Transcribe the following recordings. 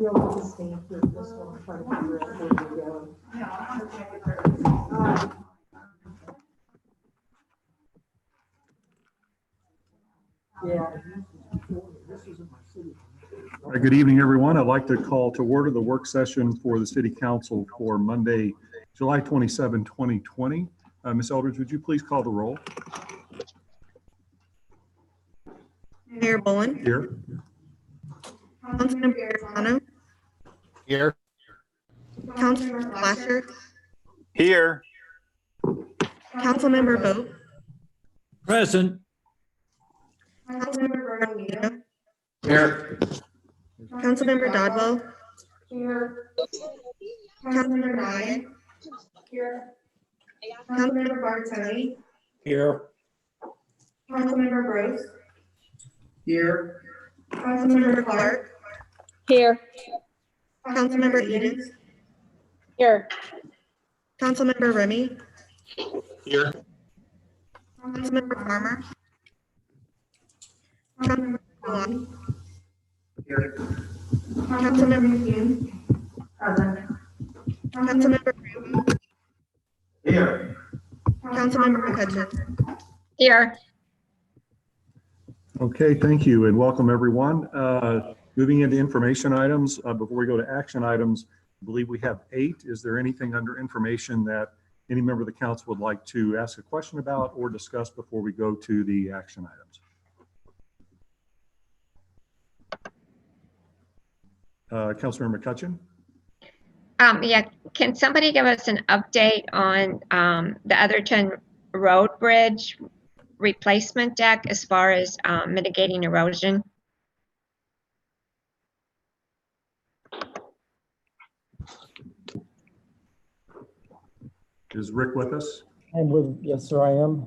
We'll just stay here for this one, try to figure out where we're going. Good evening, everyone. I'd like to call to order the work session for the City Council for Monday, July 27, 2020. Ms. Eldridge, would you please call the roll? Mayor Bowen. Here. Councilmember Gaetano. Here. Councilmember Lasher. Here. Councilmember Boat. Present. Councilmember Bernardino. Here. Councilmember Dodwell. Here. Councilmember Ryan. Here. Councilmember Bartoni. Here. Councilmember Gross. Here. Councilmember Clark. Here. Councilmember Edens. Here. Councilmember Remy. Here. Councilmember Farmer. Councilmember Maloney. Here. Councilmember McCune. Present. Councilmember Remy. Here. Councilmember McCutcheon. Here. Okay, thank you and welcome everyone. Moving into information items, before we go to action items, I believe we have 8. Is there anything under information that any member of the council would like to ask a question about or discuss before we go to the action items? Councilmember McCutcheon? Yeah, can somebody give us an update on the Otherton Road Bridge replacement deck as far as mitigating erosion? Is Rick with us? Yes, sir, I am.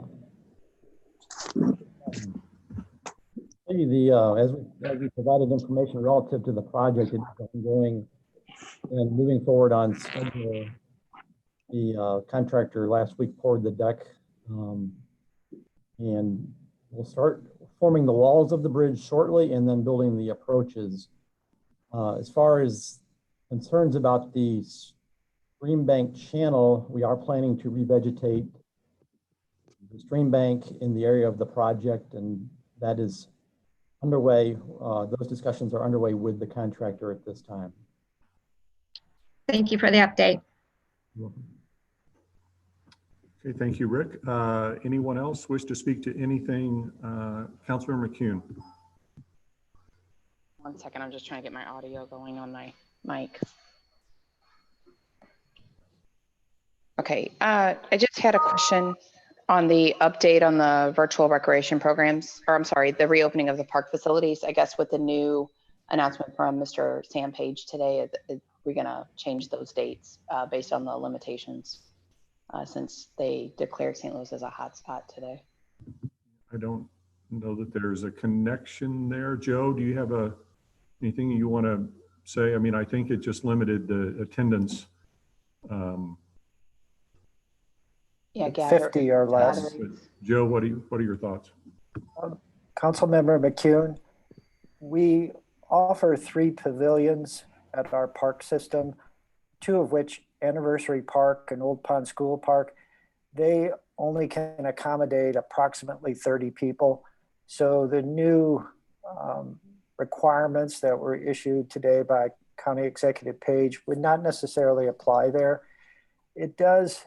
As we provided information relative to the project, it's ongoing and moving forward on schedule. The contractor last week poured the deck, and we'll start forming the walls of the bridge shortly and then building the approaches. As far as concerns about the stream bank channel, we are planning to revegetate the stream bank in the area of the project, and that is underway. Those discussions are underway with the contractor at this time. Thank you for the update. Okay, thank you, Rick. Anyone else wish to speak to anything? Councilmember McCune. 1 second, I'm just trying to get my audio going on my mic. Okay, I just had a question on the update on the virtual recreation programs, or I'm sorry, the reopening of the park facilities. I guess with the new announcement from Mr. Sam Page today, we're gonna change those dates based on the limitations since they declared St. Louis as a hotspot today. I don't know that there's a connection there. Joe, do you have anything you want to say? I mean, I think it just limited the attendance. Yeah, 50 or less. Joe, what are your thoughts? Councilmember McCune, we offer 3 pavilions at our park system, 2 of which, Anniversary Park and Old Pond School Park, they only can accommodate approximately 30 people. So the new requirements that were issued today by County Executive Page would not necessarily apply there. It does,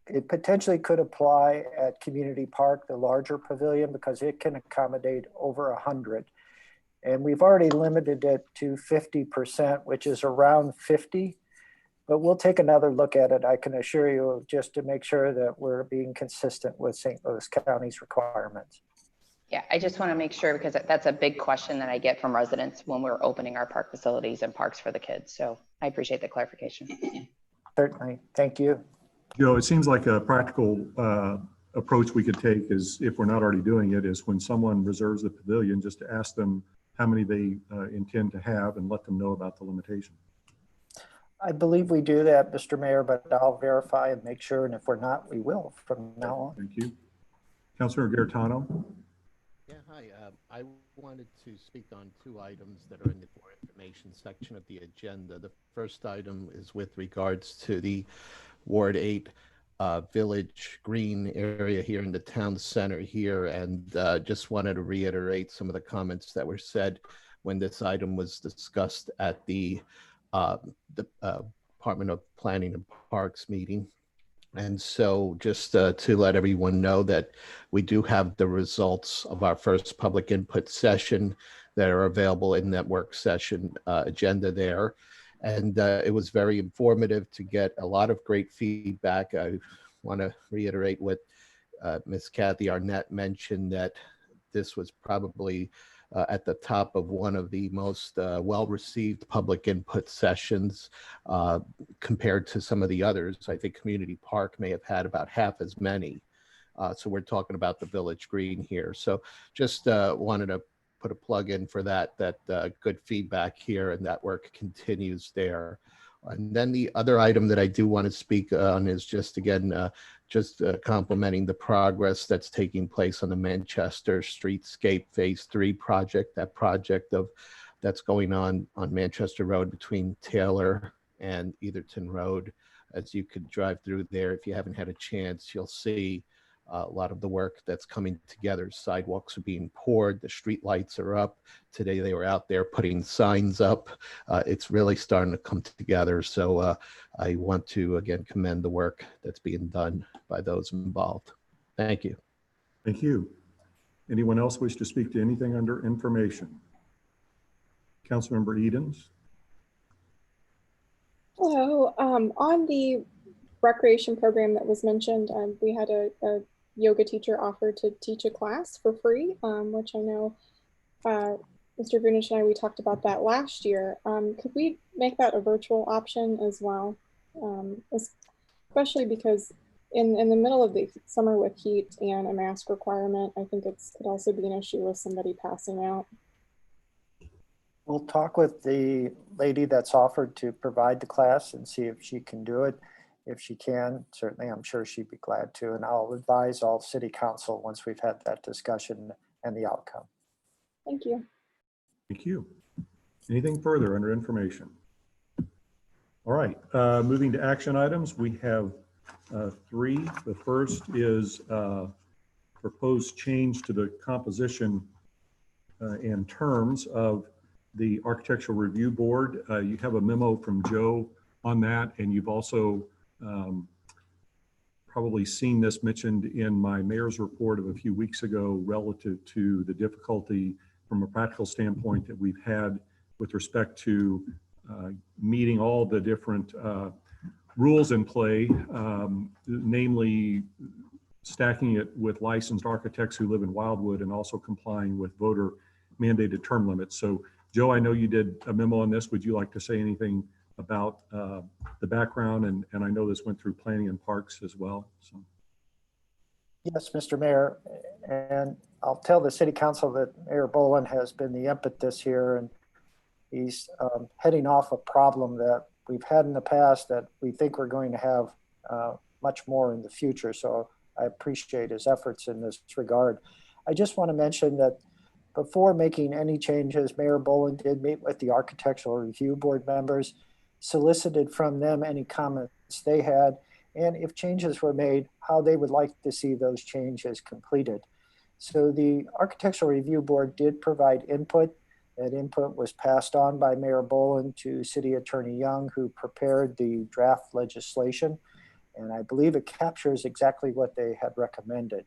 it potentially could apply at Community Park, the larger pavilion, because it can accommodate over 100. And we've already limited it to 50%, which is around 50. But we'll take another look at it, I can assure you, just to make sure that we're being consistent with St. Louis County's requirements. Yeah, I just want to make sure, because that's a big question that I get from residents when we're opening our park facilities and parks for the kids. So I appreciate the clarification. Certainly, thank you. Joe, it seems like a practical approach we could take is, if we're not already doing it, is when someone reserves the pavilion, just to ask them how many they intend to have and let them know about the limitation. I believe we do that, Mr. Mayor, but I'll verify and make sure. And if we're not, we will from now on. Thank you. Councilor Gaetano. Yeah, hi. I wanted to speak on two items that are in the for information section of the agenda. The first item is with regards to the Ward 8 Village Green area here in the town center here, and just wanted to reiterate some of the comments that were said when this item was discussed at the Department of Planning and Parks meeting. And so just to let everyone know that we do have the results of our first public input session that are available in that work session agenda there. And it was very informative to get a lot of great feedback. I want to reiterate what Ms. Kathy Arnett mentioned, that this was probably at the top of one of the most well-received public input sessions compared to some of the others. I think Community Park may have had about half as many. So we're talking about the Village Green here. So just wanted to put a plug in for that good feedback here, and that work continues there. And then the other item that I do want to speak on is just, again, complimenting the progress that's taking place on the Manchester Streetscape Phase 3 project, that project that's going on Manchester Road between Taylor and Etherton Road. As you could drive through there, if you haven't had a chance, you'll see a lot of the work that's coming together. Sidewalks are being poured, the street lights are up. Today they were out there putting signs up. It's really starting to come together. So I want to again commend the work that's being done by those involved. Thank you. Thank you. Anyone else wish to speak to anything under information? Councilmember Edens. Hello. On the recreation program that was mentioned, we had a yoga teacher offer to teach a class for free, which I know Mr. Vunich and I, we talked about that last year. Could we make that a virtual option as well? Especially because in the middle of the summer with heat and a mask requirement, I think could also be an issue with somebody passing out. We'll talk with the lady that's offered to provide the class and see if she can do it. If she can, certainly I'm sure she'd be glad to. And I'll advise all city council once we've had that discussion and the outcome. Thank you. Thank you. Anything further under information? All right, moving to action items, we have three. The first is proposed change to the composition and terms of the Architectural Review Board. You have a memo from Joe on that, and you've also probably seen this mentioned in my mayor's report of a few weeks ago relative to the difficulty from a practical standpoint that we've had with respect to meeting all the different rules in play, namely stacking it with licensed architects who live in Wildwood and also complying with voter mandated term limits. So Joe, I know you did a memo on this. Would you like to say anything about the background? And I know this went through planning and parks as well. So. Yes, Mr. Mayor, and I'll tell the city council that Mayor Boland has been the impetus here, and he's heading off a problem that we've had in the past that we think we're going to have much more in the future. So I appreciate his efforts in this regard. I just want to mention that before making any changes, Mayor Boland did meet with the Architectural Review Board members, solicited from them any comments they had, and if changes were made, how they would like to see those changes completed. So the Architectural Review Board did provide input. That input was passed on by Mayor Boland to City Attorney Young, who prepared the draft legislation. And I believe it captures exactly what they had recommended.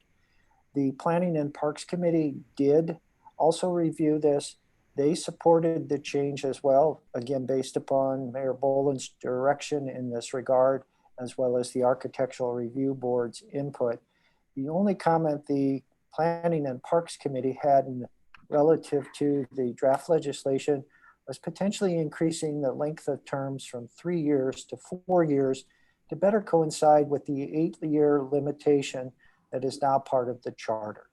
The Planning and Parks Committee did also review this. They supported the change as well, again, based upon Mayor Boland's direction in this regard, as well as the Architectural Review Board's input. The only comment the Planning and Parks Committee had relative to the draft legislation was potentially increasing the length of terms from 3 years to 4 years to better coincide with the 8-year limitation that is now part of the charter.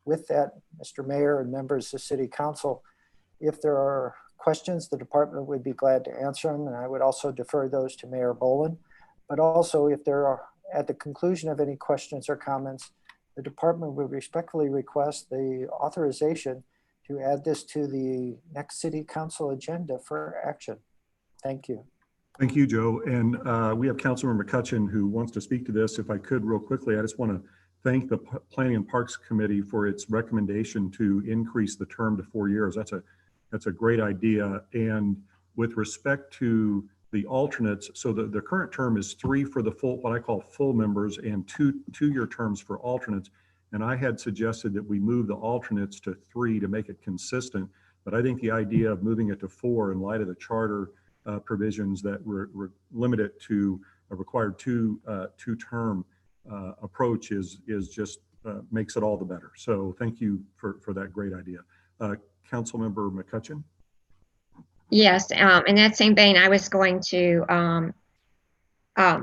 With that, Mr. Mayor and members of the City Council, if there are questions, the department would be glad to answer them, and I would also defer those to Mayor Boland. But also, if there are, at the conclusion of any questions or comments, the department would respectfully request the authorization to add this to the next city council agenda for action. Thank you. Thank you, Joe. And we have Councilmember McCutcheon who wants to speak to this. If I could real quickly, I just want to thank the Planning and Parks Committee for its recommendation to increase the term to 4 years. That's a great idea. And with respect to the alternates, so the current term is 3 for the full, what I call full members, and two-year terms for alternates. And I had suggested that we move the alternates to 3 to make it consistent. But I think the idea of moving it to 4 in light of the charter provisions that limit it to a required two-term approach is just makes it all the better. So thank you for that great idea. Councilmember McCutcheon. Yes, in that same vein, I was going to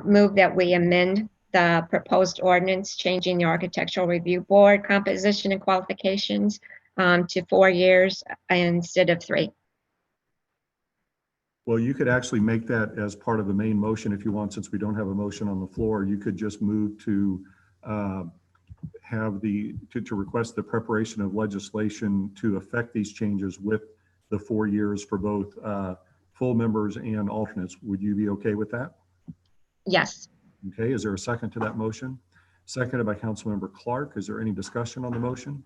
move that we amend the proposed ordinance changing the Architectural Review Board composition and qualifications to 4 years instead of 3. Well, you could actually make that as part of the main motion if you want, since we don't have a motion on the floor. You could just move to to request the preparation of legislation to affect these changes with the 4 years for both full members and alternates. Would you be okay with that? Yes. Okay, is there a second to that motion? Seconded by Councilmember Clark. Is there any discussion on the motion?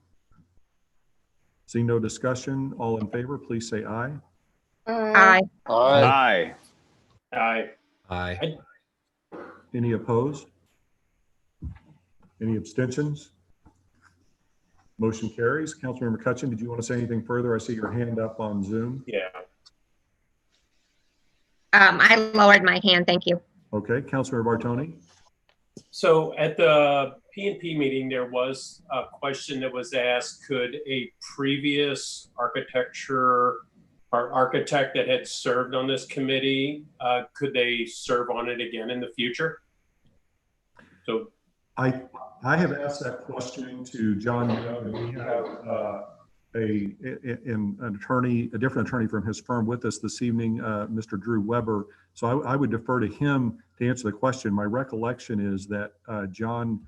Seeing no discussion, all in favor, please say aye. Aye. Aye. Aye. Aye. Any opposed? Any abstentions? Motion carries. Councilmember McCutcheon, did you want to say anything further? I see your hand up on Zoom. Yeah. I lowered my hand. Thank you. Okay, Councilmember Bartoni. So at the P&P meeting, there was a question that was asked, could a previous architecture or architect that had served on this committee, could they serve on it again in the future? So I have asked that question to John. We have a different attorney from his firm with us this evening, Mr. Drew Weber. So I would defer to him to answer the question. My recollection is that John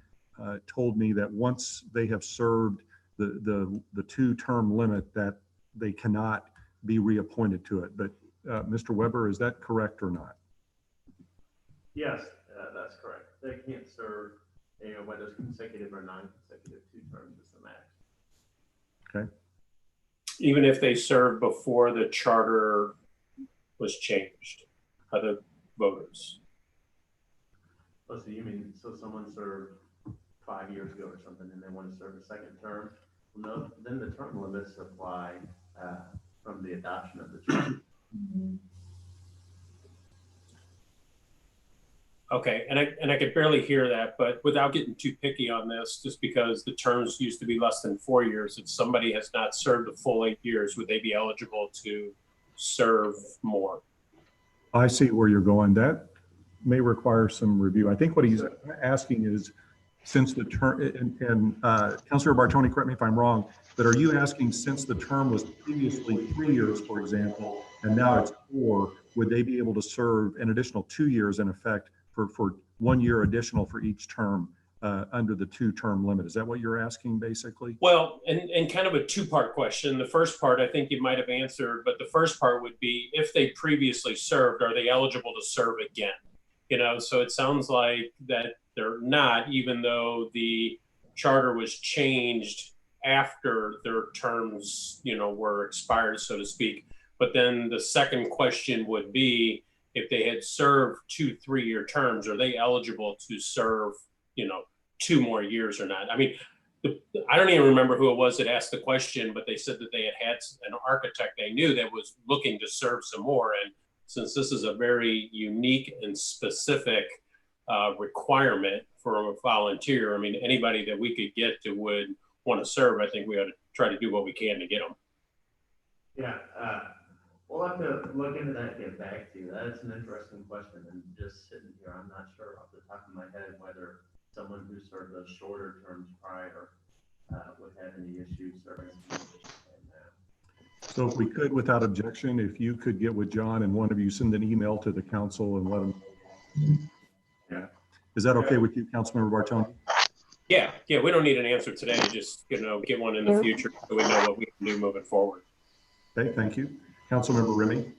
told me that once they have served the 2-term limit, that they cannot be reappointed to it. But Mr. Weber, is that correct or not? Yes, that's correct. They can't serve, whether it's consecutive or non-consecutive, 2 terms is the max. Okay. even if they served before the charter was changed by the voters. Oh, so you mean, so someone served 5 years ago or something and they want to serve a second term? Well, no, then the term limits apply from the adoption of the charter. Okay, and I could barely hear that, but without getting too picky on this, just because the terms used to be less than 4 years, if somebody has not served a full 8 years, would they be eligible to serve more? I see where you're going. That may require some review. I think what he's asking is, since the term, and Councilor Bartoni, correct me if I'm wrong, but are you asking, since the term was previously 3 years, for example, and now it's 4, would they be able to serve an additional 2 years in effect for 1 year additional for each term under the 2-term limit? Is that what you're asking, basically? Well, and kind of a two-part question. The first part, I think you might have answered, but the first part would be, if they previously served, are they eligible to serve again? You know, so it sounds like that they're not, even though the charter was changed after their terms, you know, were expired, so to speak. But then the second question would be, if they had served 2 3-year terms, are they eligible to serve, you know, 2 more years or not? I mean, I don't even remember who it was that asked the question, but they said that they had an architect they knew that was looking to serve some more. And since this is a very unique and specific requirement for a volunteer, I mean, anybody that we could get to would want to serve, I think we ought to try to do what we can to get them. Yeah, we'll have to look into that and get back to you. That's an interesting question. And just sitting here, I'm not sure off the top of my head whether someone who served those shorter terms prior would have any issues serving. So if we could, without objection, if you could get with John and one of you send an email to the council and let him. Yeah. Is that okay with you, Councilmember Bartoni? Yeah, we don't need an answer today. Just, get one in the future so we know what we can do moving forward. Okay, thank you. Councilmember Remy.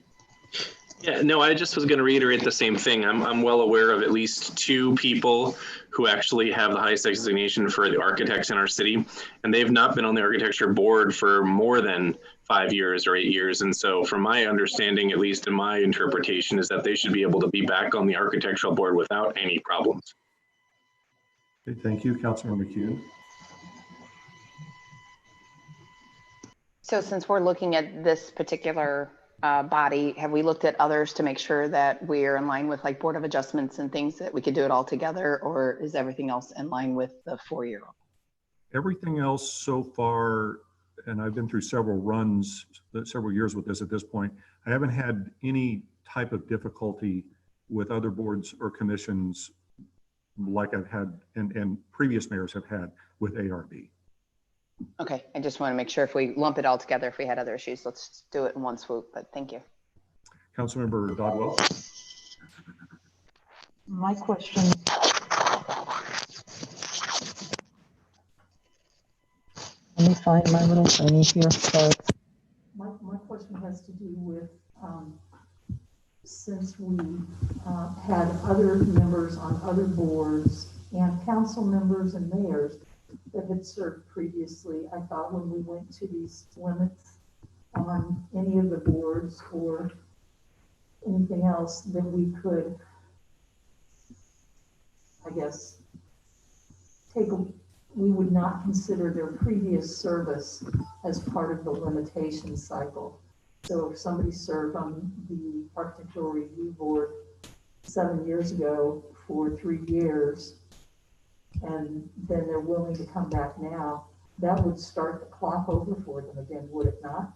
Yeah, no, I just was going to reiterate the same thing. I'm well aware of at least 2 people who actually have the highest designation for the architects in our city, and they've not been on the architecture board for more than 5 years or 8 years. And so from my understanding, at least in my interpretation, is that they should be able to be back on the architectural board without any problems. Okay, thank you. Councilmember McHugh. So since we're looking at this particular body, have we looked at others to make sure that we're in line with like Board of Adjustments and things that we could do it all together, or is everything else in line with the 4-year? Everything else so far, and I've been through several runs, several years with this at this point, I haven't had any type of difficulty with other boards or commissions like I've had and previous mayors have had with ARB. Okay, I just want to make sure if we lump it all together, if we had other issues, let's do it in one swoop, but thank you. Councilmember Dodwell. My question. Let me find my little thingy here. Sorry. My question has to do with since we had other members on other boards and council members and mayors that had served previously, I thought when we went to these limits on any of the boards or anything else, then we could, I guess, we would not consider their previous service as part of the limitation cycle. So if somebody served on the Architectural Review Board 7 years ago for 3 years, and then they're willing to come back now, that would start the clock over for them again, would it not?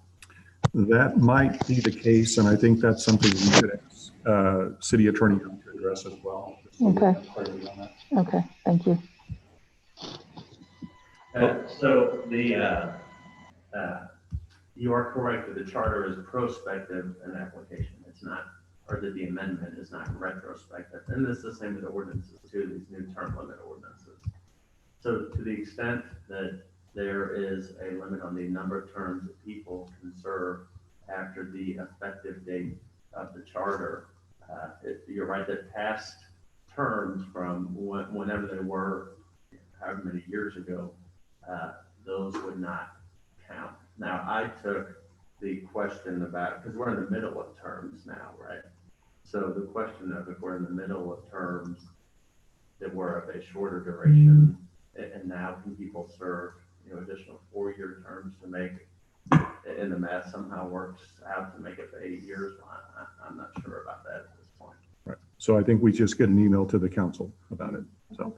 That might be the case, and I think that's something we could ask City Attorney to address as well. Okay. Okay, thank you. So you are correct that the charter is prospective in application. It's not, or that the amendment is not retrospective. And this is the same with the ordinances too, these new term limit ordinances. So to the extent that there is a limit on the number of terms that people can serve after the effective date of the charter, you're right that past terms from whenever they were, however many years ago, those would not count. Now, I took the question about, because we're in the middle of terms now, right? So the question of if we're in the middle of terms that were of a shorter duration, and now can people serve, additional 4-year terms to make it, and the math somehow works out to make it to 8 years? Well, I'm not sure about that at this point. Right. So I think we just get an email to the council about it. So,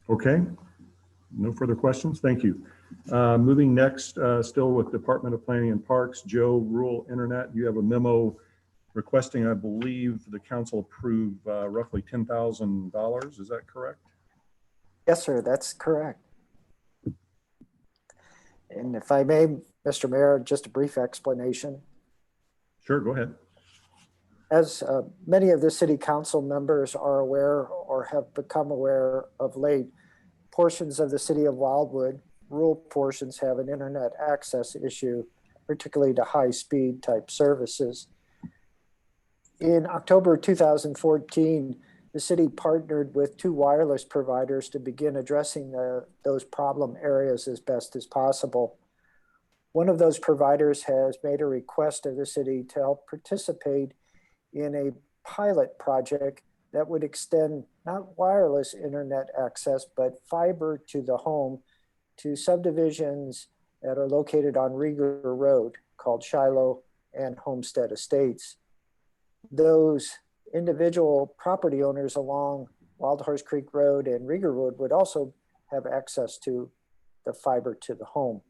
okay. No further questions. Thank you. Moving next, still with Department of Planning and Parks, Joe, Rural Internet. You have a memo requesting, I believe, the council approve roughly $10,000. Is that correct? Yes, sir, that's correct. And if I may, Mr. Mayor, just a brief explanation. Sure, go ahead. As many of the city council members are aware or have become aware of late, portions of the city of Wildwood, rural portions, have an internet access issue, particularly to high-speed type services. In October 2014, the city partnered with 2 wireless providers to begin addressing those problem areas as best as possible. One of those providers has made a request of the city to help participate in a pilot project that would extend not wireless internet access, but fiber to the home to subdivisions that are located on Rieger Road called Shiloh and Homestead Estates. Those individual property owners along Wild Horse Creek Road and Rieger Road would also have access to the fiber to the home.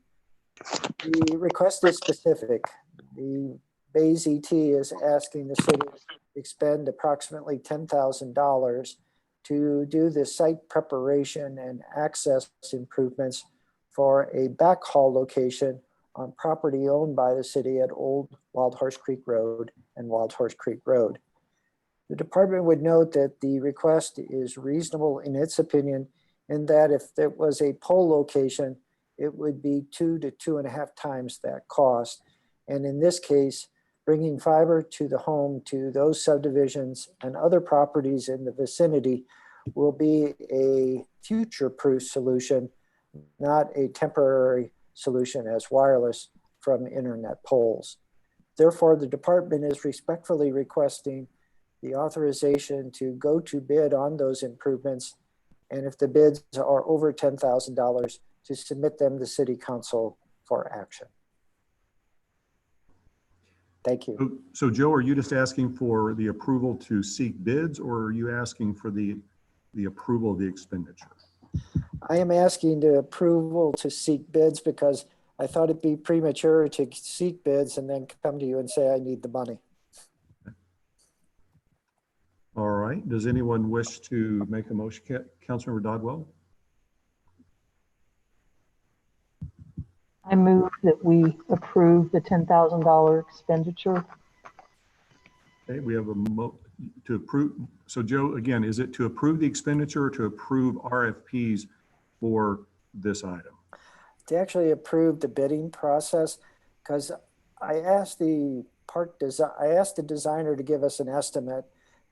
The request is specific. The Bays ET is asking the city to expend approximately $10,000 to do the site preparation and access improvements for a backhaul location on property owned by the city at Old Wild Horse Creek Road and Wild Horse Creek Road. The department would note that the request is reasonable in its opinion, in that if it was a pole location, it would be 2 to 2.5 times that cost. And in this case, bringing fiber to the home to those subdivisions and other properties in the vicinity will be a future-proof solution, not a temporary solution as wireless from internet poles. Therefore, the department is respectfully requesting the authorization to go to bid on those improvements, and if the bids are over $10,000, to submit them to City Council for action. Thank you. So Joe, are you just asking for the approval to seek bids, or are you asking for the approval of the expenditure? I am asking the approval to seek bids because I thought it'd be premature to seek bids and then come to you and say I need the money. All right. Does anyone wish to make a motion? Councilmember Dodwell? I move that we approve the $10,000 expenditure. Okay, we have to approve. So Joe, again, is it to approve the expenditure or to approve RFPs for this item? To actually approve the bidding process, because I asked the designer to give us an estimate.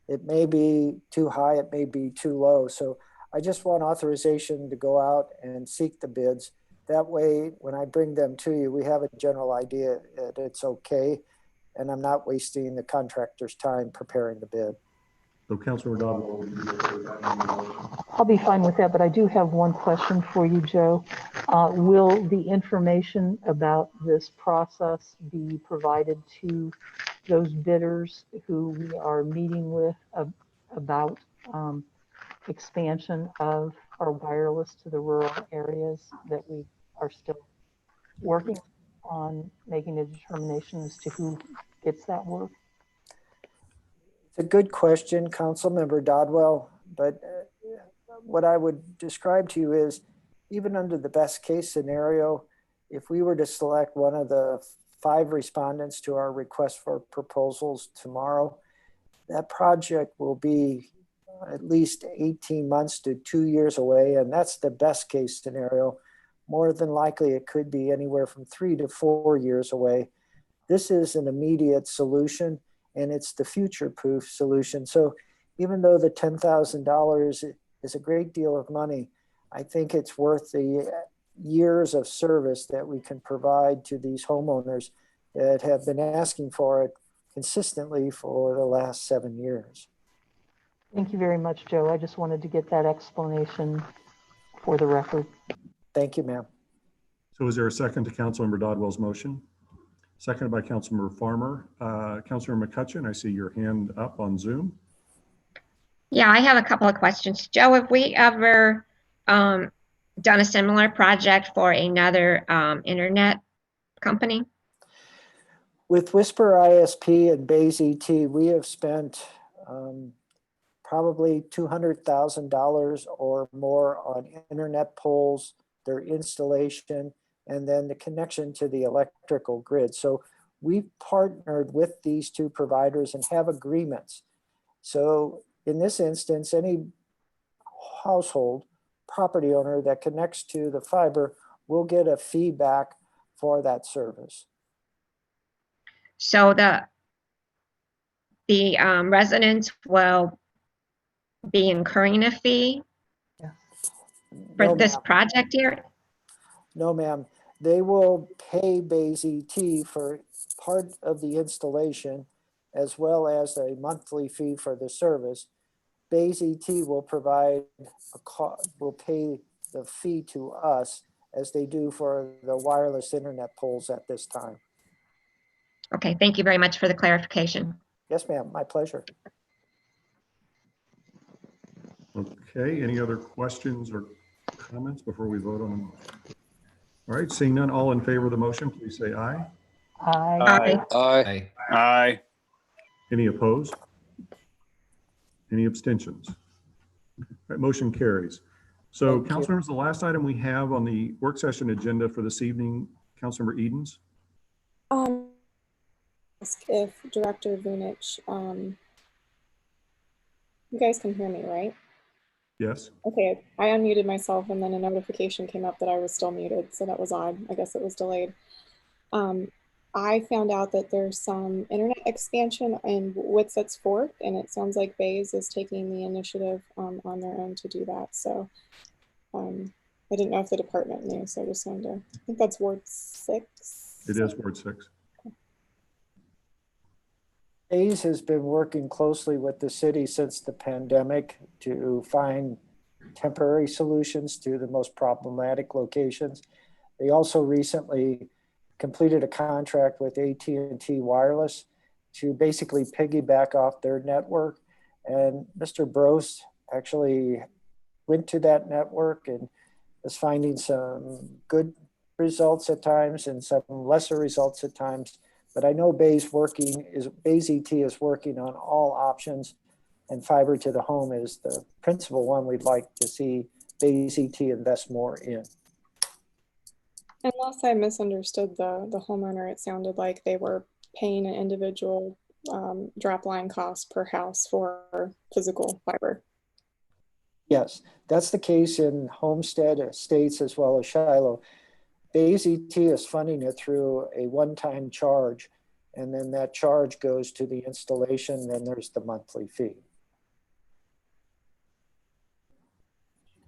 It may be too high, it may be too low. So I just want authorization to go out and seek the bids. That way, when I bring them to you, we have a general idea that it's okay, and I'm not wasting the contractor's time preparing the bid. So Councilor Dodwell. I'll be fine with that, but I do have one question for you, Joe. Will the information about this process be provided to those bidders who we are meeting with about expansion of our wireless to the rural areas that we are still working on making a determination as to who gets that work? It's a good question, Councilmember Dodwell, but what I would describe to you is even under the best case scenario, if we were to select one of the 5 respondents to our request for proposals tomorrow, that project will be at least 18 months to 2 years away, and that's the best case scenario. More than likely, it could be anywhere from 3 to 4 years away. This is an immediate solution, and it's the future-proof solution. So even though the $10,000 is a great deal of money, I think it's worth the years of service that we can provide to these homeowners that have been asking for it consistently for the last 7 years. Thank you very much, Joe. I just wanted to get that explanation for the record. Thank you, ma'am. So is there a second to Councilmember Dodwell's motion? Seconded by Councilmember Farmer. Councilmember McCutcheon, I see your hand up on Zoom. Yeah, I have a couple of questions. Joe, have we ever done a similar project for another internet company? With Whisper ISP and Bays ET, we have spent probably $200,000 or more on internet poles, their installation, and then the connection to the electrical grid. So we've partnered with these 2 providers and have agreements. So in this instance, any household property owner that connects to the fiber will get a fee back for that service. So the residents will be incurring a fee for No, this ma'am. project here? No, ma'am. They will pay Bays ET for part of the installation as well as a monthly fee for the service. Bays ET will provide will pay the fee to us as they do for the wireless internet poles at this time. Okay, thank you very much for the clarification. Yes, ma'am. My pleasure. Okay, any other questions or comments before we vote on them? All right, seeing none, all in favor of the motion, please say aye. Aye. Aye. Aye. Any opposed? Any abstentions? That motion carries. So Thank you. councilors, the last item we have on the work session agenda for this evening, Councilmember Edens. Ask if Director Vunich You guys can hear me, right? Yes? Okay, I unmuted myself and then a notification came up that I was still muted, so that was odd. I guess it was delayed. I found out that there's some internet expansion in Whitsets Fork, and it sounds like Bays is taking the initiative on their own to do that. So I didn't know if the department knew, so I just wanted to, I think that's Ward 6. It is Ward 6. Hayes has been working closely with the city since the pandemic to find temporary solutions to the most problematic locations. They also recently completed a contract with AT&T Wireless to basically piggyback off their network. And Mr. Brose actually went to that network and is finding some good results at times and some lesser results at times. But I know Bays ET is working on all options, and fiber to the home is the principal one we'd like to see Bays ET invest more in. Unless I misunderstood the homeowner, it sounded like they were paying an individual drop line cost per house for physical fiber. Yes, that's the case in Homestead Estates as well as Shiloh. Bays ET is funding it through a one-time charge, and then that charge goes to the installation, and there's the monthly fee.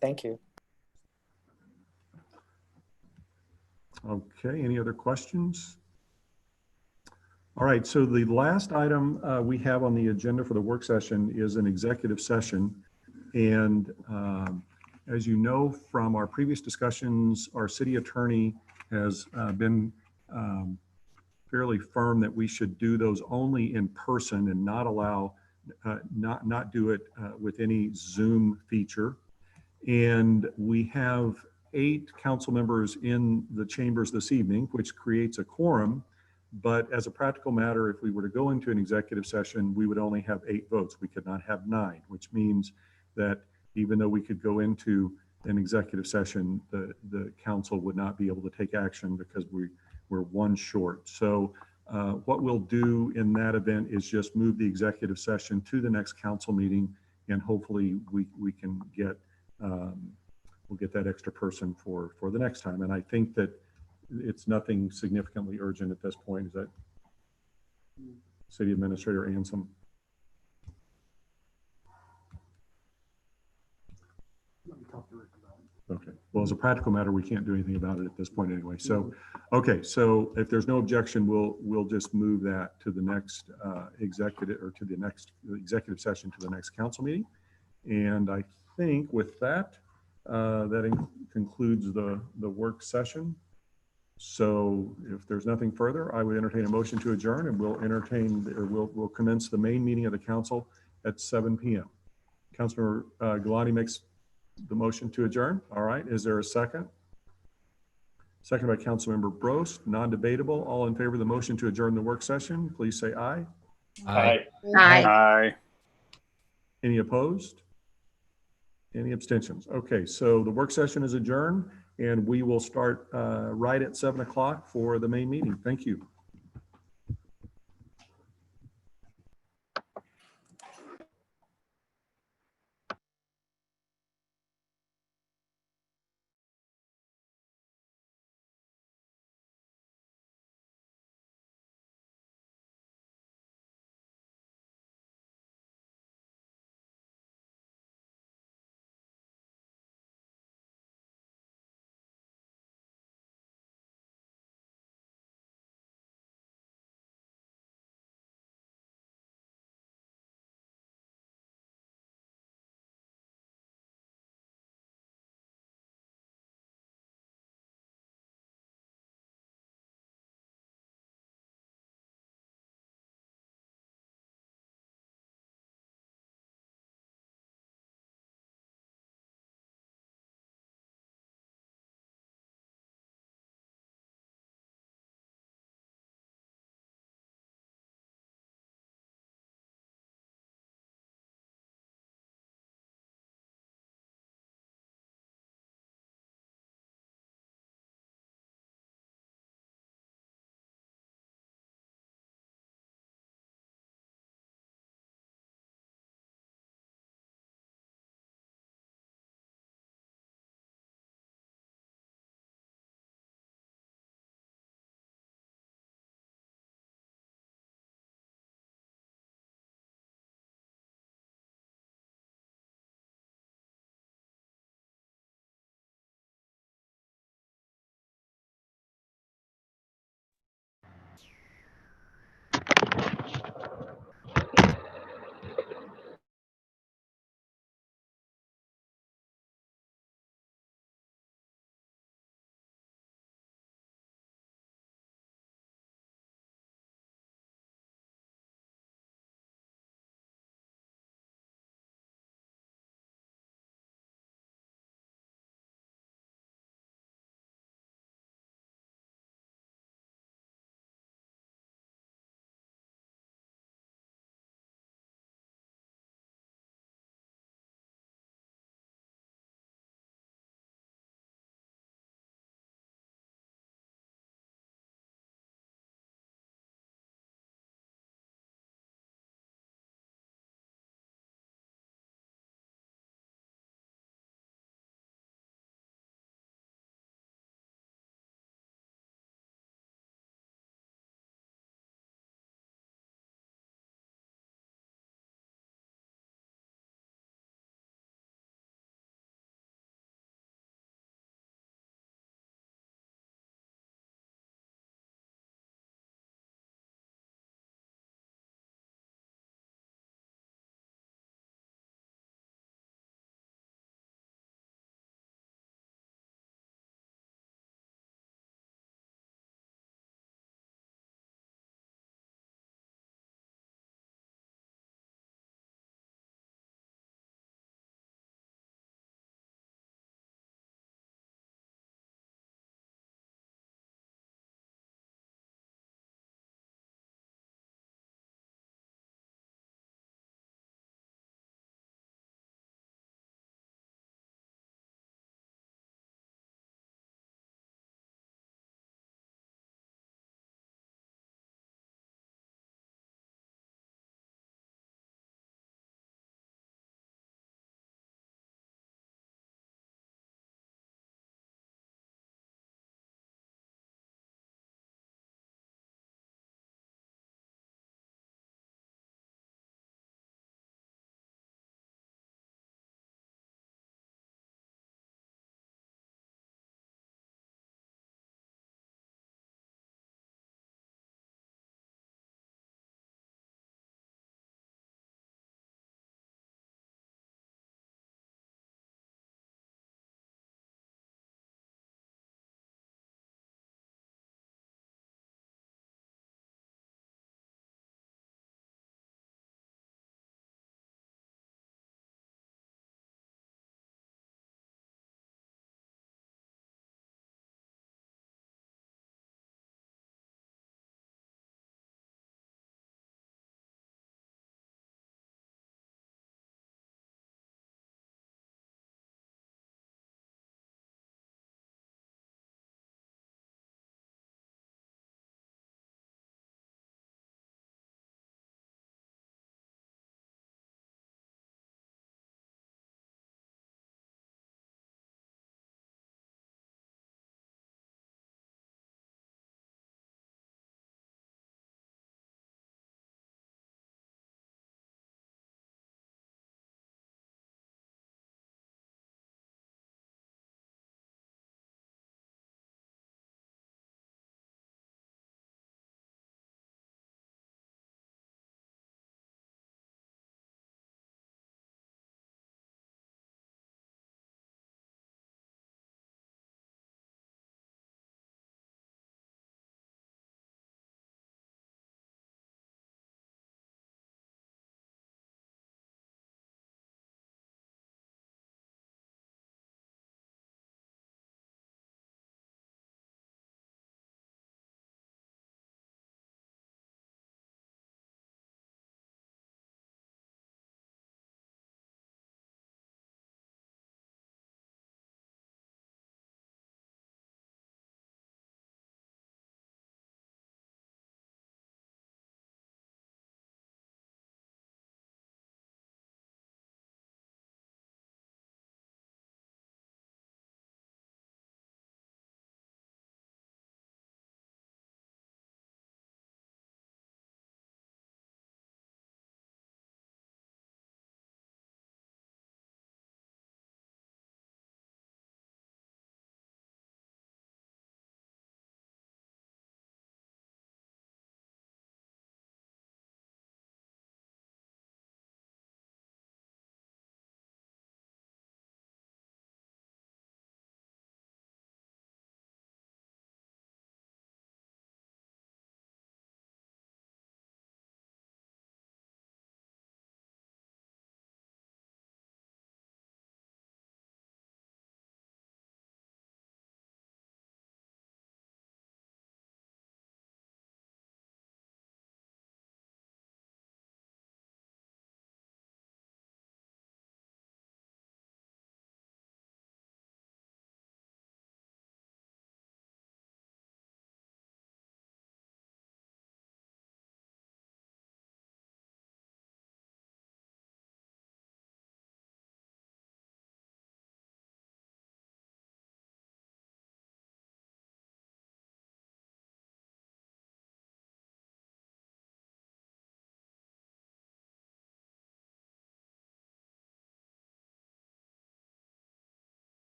Thank you. Okay, any other questions? All right, so the last item we have on the agenda for the work session is an executive session. And as you know from our previous discussions, our city attorney has been fairly firm that we should do those only in person and not allow, not do it with any Zoom feature. And we have 8 council members in the chambers this evening, which creates a quorum. But as a practical matter, if we were to go into an executive session, we would only have 8 votes. We could not have 9, which means that even though we could go into an executive session, the council would not be able to take action because we're 1 short. So what we'll do in that event is just move the executive session to the next council meeting, and hopefully we can get we'll get that extra person for the next time. And I think that it's nothing significantly urgent at this point. Is that City Administrator Ansom? Okay, well, as a practical matter, we can't do anything about it at this point anyway. So, okay, so if there's no objection, we'll just move that to the next executive session to the next council meeting. And I think with that, that concludes the work session. So if there's nothing further, I would entertain a motion to adjourn, and we'll commence the main meeting of the council at 7 p.m. Councilor Galani makes the motion to adjourn. All right, is there a second? Second by Councilmember Brose, non-debatable. All in favor of the motion to adjourn the work session, please say aye. Aye. Aye. Any opposed? Any abstentions? Okay, so the work session is adjourned, and we will start right at 7 o'clock for the main meeting. Thank you.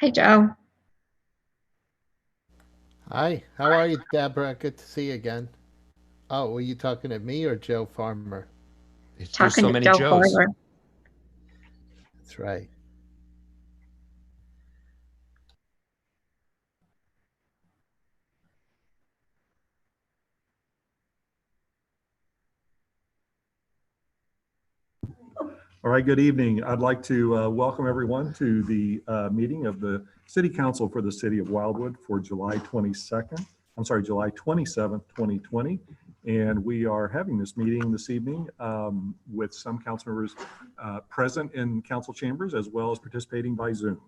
Hi, Joe. Hi, how are you, Deborah? Good to see you again. Oh, were you talking to me or Joe Farmer? There's Talking so to many Joe Joes. Farmer. That's right. All right, good evening. I'd like to welcome everyone to the meeting of the City Council for the City of Wildwood for July 27th, 2020. And we are having this meeting this evening with some council members present in council chambers as well as participating by Zoom.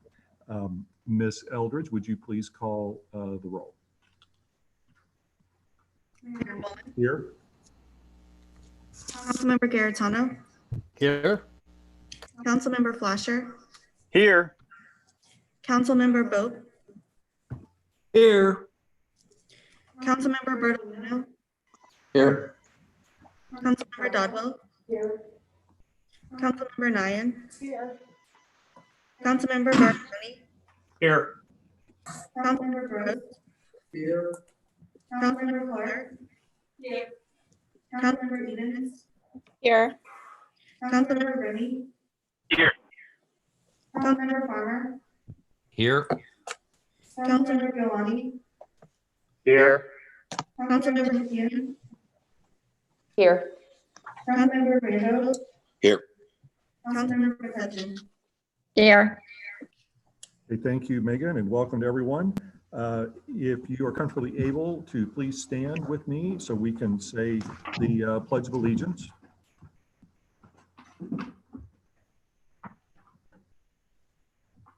Ms. Eldridge, would you please call the roll? Here. Councilmember Garitano, Here? Councilmember Flasher, Here. Councilmember Boat, Here. Councilmember Bertolino, Here. Councilmember Dodwell, Councilmember Nyan, Councilmember Gargoni, Here. Councilmember Gross, Councilmember Clark, Councilmember Edens, Here. Councilmember Remy, Here. Councilmember Farmer, Here. Councilmember Giovanni, Here. Councilmember McCune, Here. Councilmember Randall, Here. Councilmember McCutcheon. Here. Okay, thank you, Megan, and welcome to everyone. If you are comfortably able to please stand with me so we can say the Pledge of Allegiance.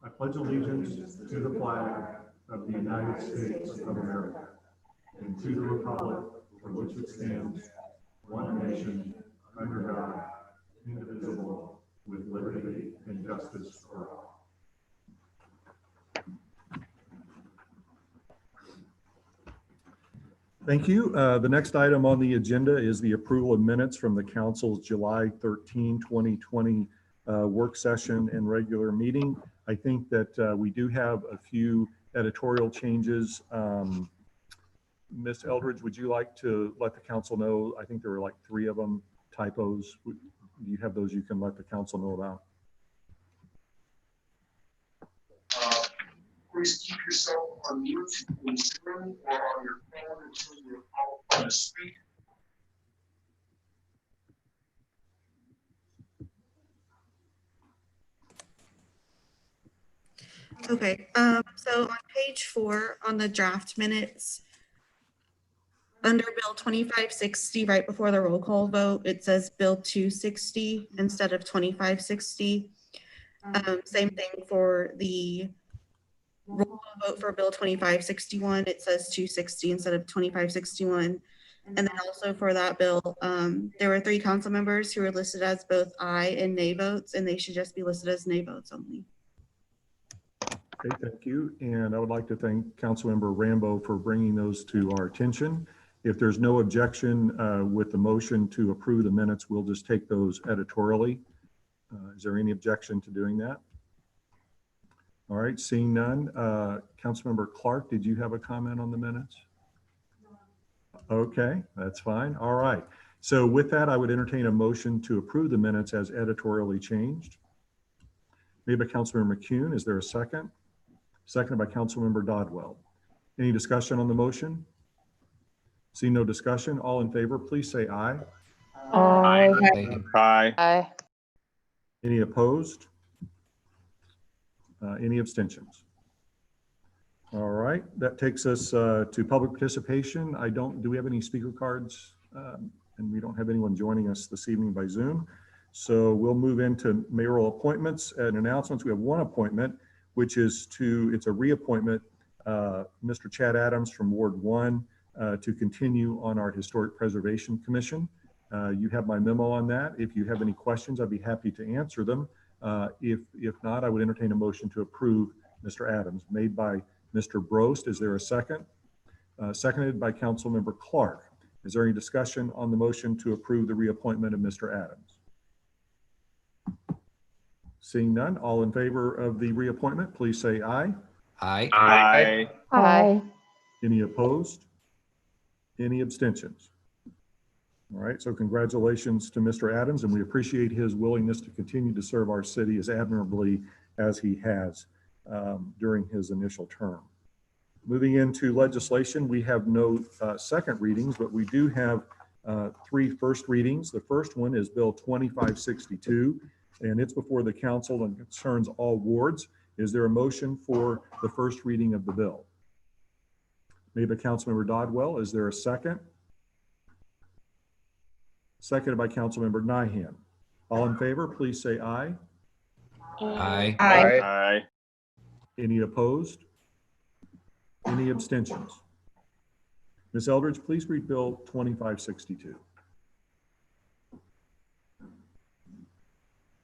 I pledge allegiance to the flag of the United States of America and to the republic for which it stands, one nation, under God, indivisible, with liberty and justice for all. Thank you. The next item on the agenda is the approval of minutes from the council's July 13, 2020 work session and regular meeting. I think that we do have a few editorial changes. Ms. Eldridge, would you like to let the council know? I think there were like 3 of them typos. Do you have those you can let the council know about? Please keep yourself on mute in Zoom or on your phone until you're called on to speak. Okay, so on page 4 on the draft minutes, under Bill 2560, right before the roll call vote, it says Bill 260 instead of 2560. Same thing for the roll call vote for Bill 2561, it says 260 instead of 2561. And then also for that bill, there were 3 council members who were listed as both aye and nay votes, and they should just be listed as nay votes only. Okay, thank you. And I would like to thank Councilmember Rambo for bringing those to our attention. If there's no objection with the motion to approve the minutes, we'll just take those editorially. Is there any objection to doing that? All right, seeing none. Councilmember Clark, did you have a comment on the minutes? Okay, that's fine. All right. So with that, I would entertain a motion to approve the minutes as editorially changed. Made by Councilmember McCune. Is there a second? Seconded by Councilmember Dodwell. Any discussion on the motion? See no discussion. All in favor, please say aye. Aye. Aye. Aye. Any opposed? Any abstentions? All right, that takes us to public participation. Do we have any speaker cards? And we don't have anyone joining us this evening by Zoom. So we'll move into mayoral appointments and announcements. We have one appointment, which is it's a reappointment, Mr. Chad Adams from Ward 1 to continue on our Historic Preservation Commission. You have my memo on that. If you have any questions, I'd be happy to answer them. If not, I would entertain a motion to approve Mr. Adams, made by Mr. Brost. Is there a second? Seconded by Councilmember Clark. Is there any discussion on the motion to approve the reappointment of Mr. Adams? Seeing none, all in favor of the reappointment, please say aye. Aye. Aye. Aye. Any opposed? Any abstentions? All right, so congratulations to Mr. Adams, and we appreciate his willingness to continue to serve our city as admirably as he has during his initial term. Moving into legislation, we have no second readings, but we do have 3 first readings. The first one is Bill 2562, and it's before the council and concerns all wards. Is there a motion for the first reading of the bill? Made by Councilmember Dodwell. Is there a second? Seconded by Councilmember Nyhan. All in favor, please say aye. Aye. Aye. Aye. Any opposed? Any abstentions? Ms. Eldridge, please read Bill 2562.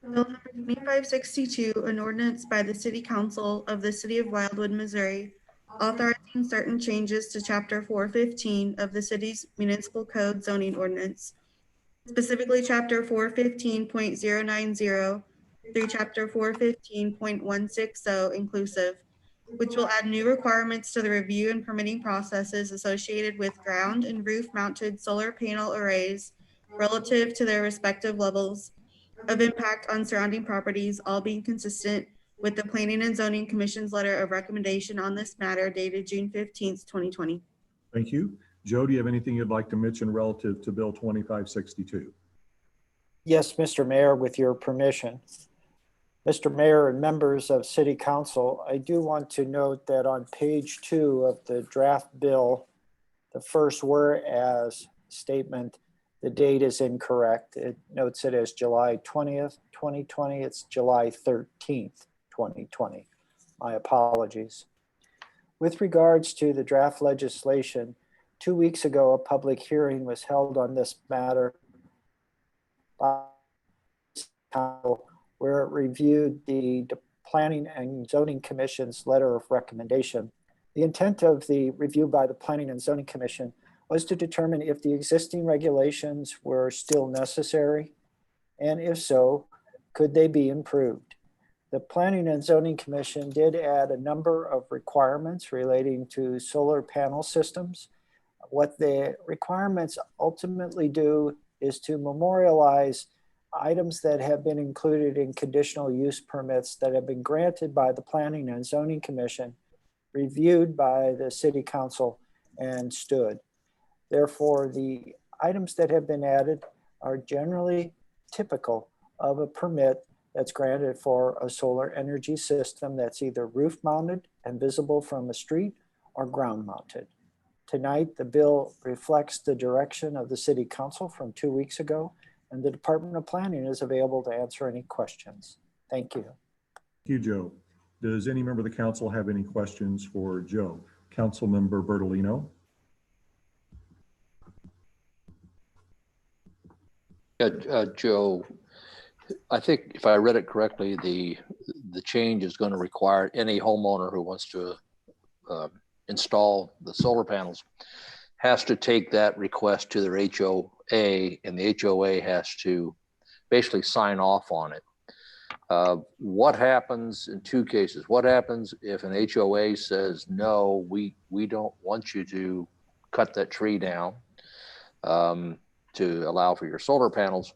Bill number 2562, an ordinance by the City Council of the City of Wildwood, Missouri, authorizing certain changes to Chapter 415 of the city's municipal code zoning ordinance, specifically Chapter 415.090 through Chapter 415.160 inclusive, which will add new requirements to the review and permitting processes associated with ground and roof mounted solar panel arrays relative to their respective levels of impact on surrounding properties, all being consistent with the Planning and Zoning Commission's letter of recommendation on this matter dated June 15th, 2020. Thank you. Joe, do you have anything you'd like to mention relative to Bill 2562? Yes, Mr. Mayor, with your permission. Mr. Mayor and members of City Council, I do want to note that on page 2 of the draft bill, the first whereas statement, the date is incorrect. It notes it as July 20th, 2020. It's July 13th, 2020. My apologies. With regards to the draft legislation, 2 weeks ago, a public hearing was held on this matter by Council, where it reviewed the Planning and Zoning Commission's letter of recommendation. The intent of the review by the Planning and Zoning Commission was to determine if the existing regulations were still necessary, and if so, could they be improved. The Planning and Zoning Commission did add a number of requirements relating to solar panel systems. What the requirements ultimately do is to memorialize items that have been included in conditional use permits that have been granted by the Planning and Zoning Commission, reviewed by the City Council, and stood. Therefore, the items that have been added are generally typical of a permit that's granted for a solar energy system that's either roof mounted and visible from a street or ground mounted. Tonight, the bill reflects the direction of the City Council from 2 weeks ago, and the Department of Planning is available to answer any questions. Thank you. Thank you, Joe. Does any member of the council have any questions for Joe? Councilmember Bertolino. Joe, I think if I read it correctly, the change is going to require any homeowner who wants to install the solar panels has to take that request to their HOA, and the HOA has to basically sign off on it. What happens in 2 cases? What happens if an HOA says, no, we don't want you to cut that tree down to allow for your solar panels,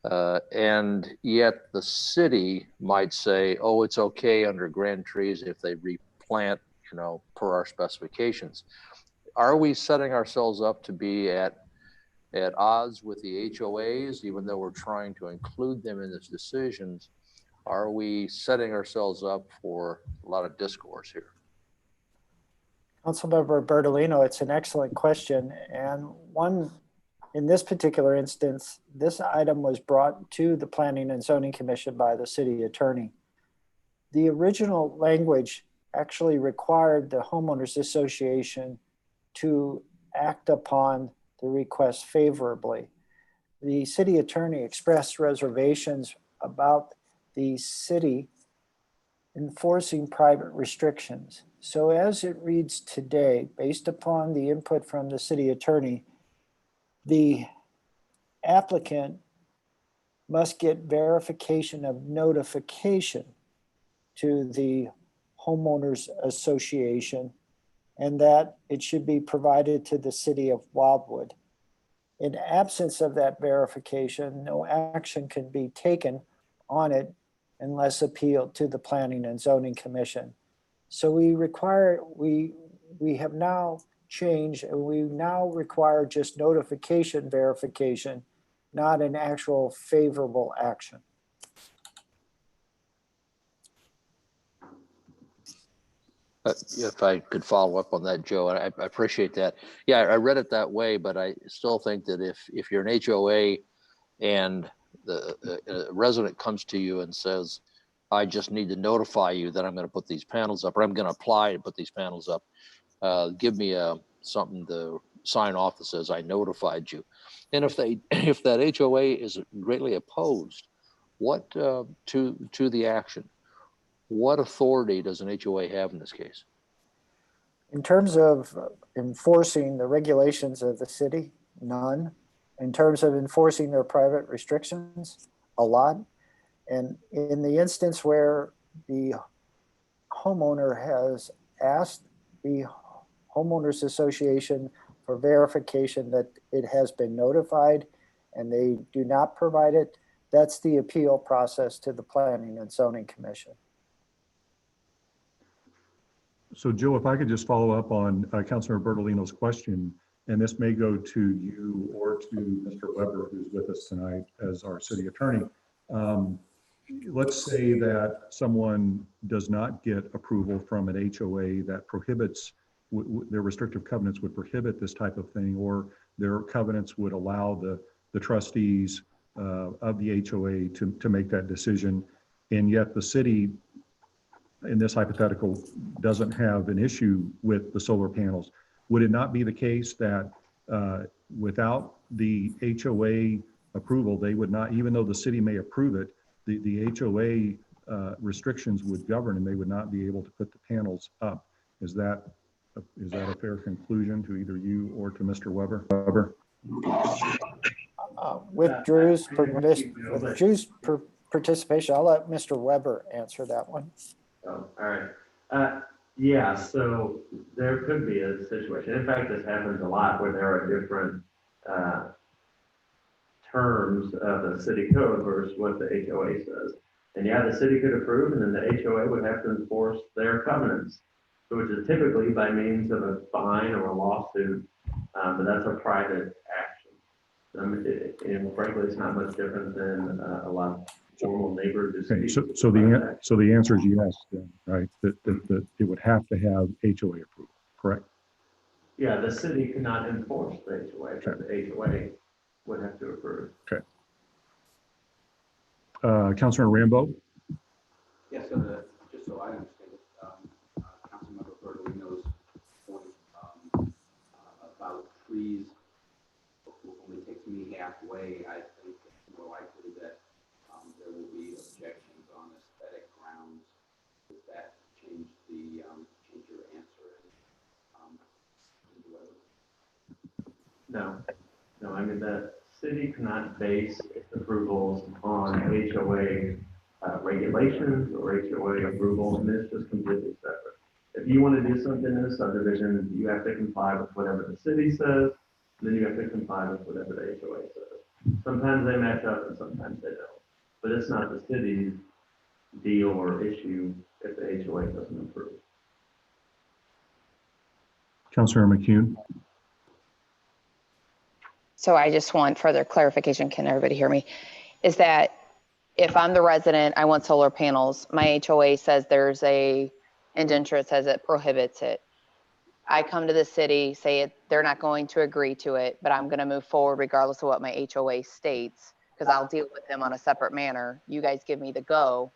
and yet the city might say, oh, it's okay under grand trees if they replant, per our specifications. Are we setting ourselves up to be at odds with the HOAs, even though we're trying to include them in these decisions? Are we setting ourselves up for a lot of discourse here? Councilmember Bertolino, it's an excellent question. And one, in this particular instance, this item was brought to the Planning and Zoning Commission by the city attorney. The original language actually required the homeowners association to act upon the request favorably. The city attorney expressed reservations about the city enforcing private restrictions. So as it reads today, based upon the input from the city attorney, the applicant must get verification of notification to the homeowners association, and that it should be provided to the city of Wildwood. In absence of that verification, no action can be taken on it unless appealed to the Planning and Zoning Commission. So we have now changed, and we now require just notification verification, not an actual favorable action. If I could follow up on that, Joe, I appreciate that. Yeah, I read it that way, but I still think that if you're an HOA and a resident comes to you and says, I just need to notify you that I'm going to put these panels up, or I'm going to apply to put these panels up, give me something to sign off that says I notified you. And if that HOA is greatly opposed, what to the action, what authority does an HOA have in this case? In terms of enforcing the regulations of the city, none. In terms of enforcing their private restrictions, a lot. And in the instance where the homeowner has asked the homeowners association for verification that it has been notified and they do not provide it, that's the appeal process to the Planning and Zoning Commission. So Joe, if I could just follow up on Councilor Bertolino's question, and this may go to you or to Mr. Weber, who's with us tonight as our city attorney. Let's say that someone does not get approval from an HOA that prohibits, their restrictive covenants would prohibit this type of thing, or their covenants would allow the trustees of the HOA to make that decision. And yet the city, in this hypothetical, doesn't have an issue with the solar panels. Would it not be the case that without the HOA approval, they would not, even though the city may approve it, the HOA restrictions would govern and they would not be able to put the panels up? Is that a fair conclusion to either you or to Mr. Weber? With Drew's participation, I'll let Mr. Weber answer that one. Oh, all right. Yeah, so there could be a situation. In fact, this happens a lot where there are different terms of the city code versus what the HOA says. And yeah, the city could approve, and then the HOA would have to enforce their covenants, which is typically by means of a fine or a lawsuit, but that's a private action. And frankly, it's not much different than a lot of formal neighbor disputes. Okay, so the answer is yes, then, right? That it would have to have HOA approval, correct? Yeah, the city cannot enforce the HOA, but the HOA would have to approve. Okay. Councilor Rambo? Yes, just so I understand it, Councilmember Bertolino's point about trees only takes me halfway. I think it's more likely that there will be objections on aesthetic grounds. Does that change change your answer? No, I mean, the city cannot base its approvals on HOA regulations or HOA approvals, and it's just completely separate. If you want to do something in a subdivision, you have to comply with whatever the city says, and then you have to comply with whatever the HOA says. Sometimes they match up and sometimes they don't, but it's not the city's deal or issue if the HOA doesn't approve. Councilor McCune? So I just want further clarification. Can everybody hear me? Is that if I'm the resident, I want solar panels, my HOA says there's a indenture that says it prohibits it. I come to the city, say they're not going to agree to it, but I'm going to move forward regardless of what my HOA states, because I'll deal with them on a separate manner. You guys give me the go.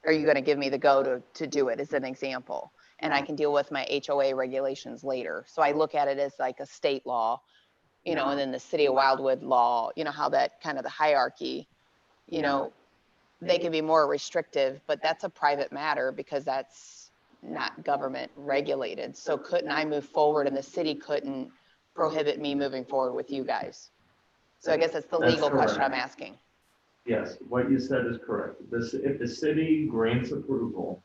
Are you going to give me the go to do it as an example? And I can deal with my HOA regulations later. So I look at it as like a state law, you know, and then the city of Wildwood law, you know, how that kind of the hierarchy, you know, they can be more restrictive, but that's a private matter because that's not government regulated. So couldn't I move forward and the city couldn't prohibit me moving forward with you guys? So I guess that's the legal question I'm asking. Yes, what you said is correct. If the city grants approval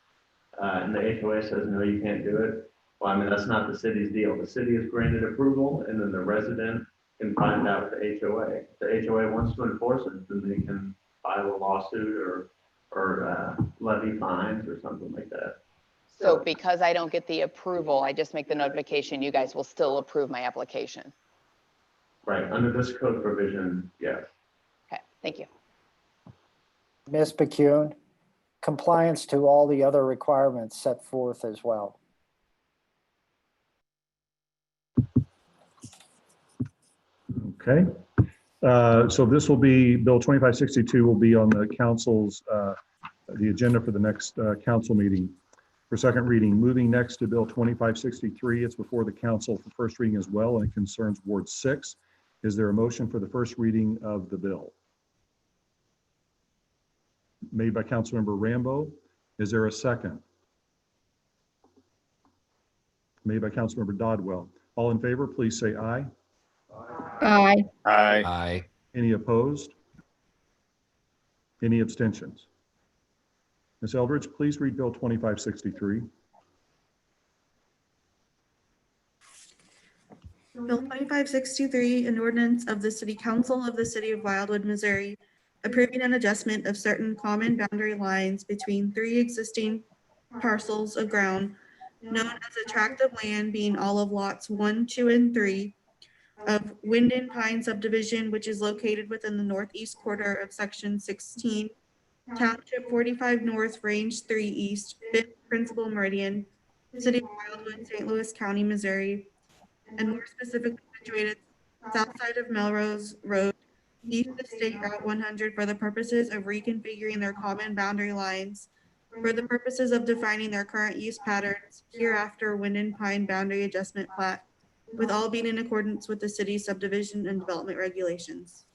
and the HOA says, no, you can't do it. Well, I mean, that's not the city's deal. The city has granted approval, and then the resident can find out with the HOA. If the HOA wants to enforce it, then they can file a lawsuit or levy fines or something like that. So because I don't get the approval, I just make the notification, you guys will still approve my application. Right, under this code provision, yes. Okay, thank you. Ms. McCune, compliance to all the other requirements set forth as well. Okay. So this will be, Bill 2562 will be on the council's, the agenda for the next council meeting for second reading. Moving next to Bill 2563, it's before the council for first reading as well, and it concerns Ward 6. Is there a motion for the first reading of the bill? Made by Councilmember Rambo. Is there a second? Made by Councilmember Dodwell. All in favor, please say aye. Aye. Aye. Aye. Any opposed? Any abstentions? Ms. Eldridge, please read Bill 2563. Bill 2563, an ordinance of the City Council of the City of Wildwood, Missouri, approving an adjustment of certain common boundary lines between 3 existing parcels of ground known as a tract of land being all of lots 1, 2, and 3 of Wind and Pine subdivision, which is located within the northeast quarter of Section 16, Township 45 North, Range 3 East, 5th Principal Meridian, City of Wildwood, St. Louis County, Missouri, and more specifically situated south side of Melrose Road, east of State Route 100 for the purposes of reconfiguring their common boundary lines, for the purposes of defining their current use patterns, hereafter Wind and Pine Boundary Adjustment Plat, with all being in accordance with the city's subdivision and development regulations.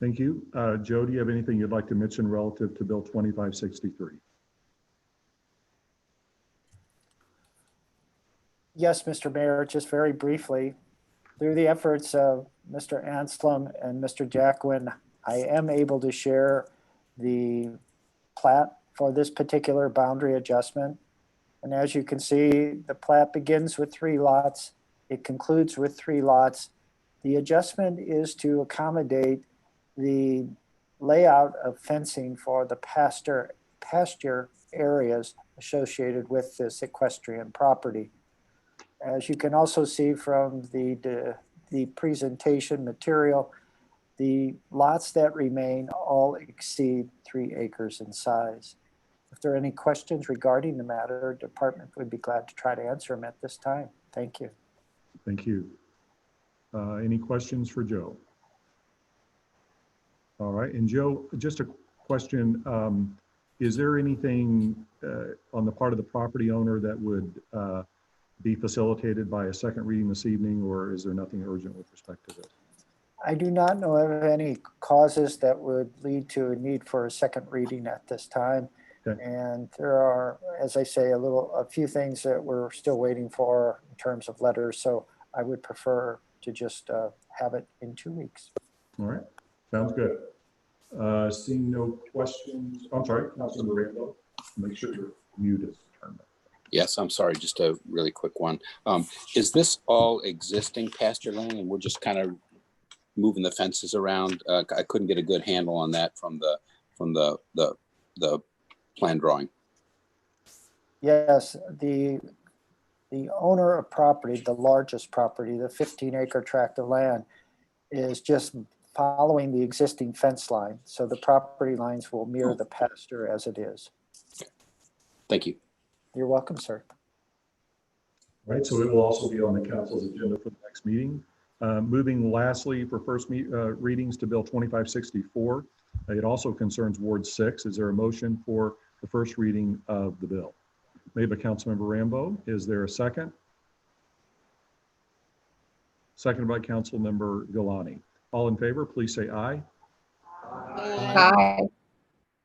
Thank you. Joe, do you have anything you'd like to mention relative to Bill 2563? Yes, Mr. Mayor, just very briefly, through the efforts of Mr. Anslem and Mr. Jacquin, I am able to share the plat for this particular boundary adjustment. And as you can see, the plat begins with 3 lots. It concludes with 3 lots. The adjustment is to accommodate the layout of fencing for the pasture areas associated with this equestrian property. As you can also see from the presentation material, the lots that remain all exceed 3 acres in size. If there are any questions regarding the matter, department would be glad to try to answer them at this time. Thank you. Thank you. Any questions for Joe? All right, and Joe, just a question. Is there anything on the part of the property owner that would be facilitated by a second reading this evening, or is there nothing urgent with respect to this? I do not know of any causes that would lead to a need for a second reading at this time. Okay. And there are, as I say, a few things that we're still waiting for in terms of letters. So I would prefer to just have it in 2 weeks. All right, sounds good. Seeing no questions, I'm sorry, Councilmember Rambo, make sure your mute is turned on. Yes, I'm sorry, just a really quick one. Is this all existing pasture land and we're just kind of moving the fences around? I couldn't get a good handle on that from the plan drawing. Yes, the owner of property, the largest property, the 15-acre tract of land, is just following the existing fence line. So the property lines will mirror the pasture as it is. Thank you. You're welcome, sir. All right, so it will also be on the council's agenda for the next meeting. Moving lastly for first readings to Bill 2564. It also concerns Ward 6. Is there a motion for the first reading of the bill? Made by Councilmember Rambo. Is there a second? Seconded by Councilmember Galani. All in favor, please say aye. Aye.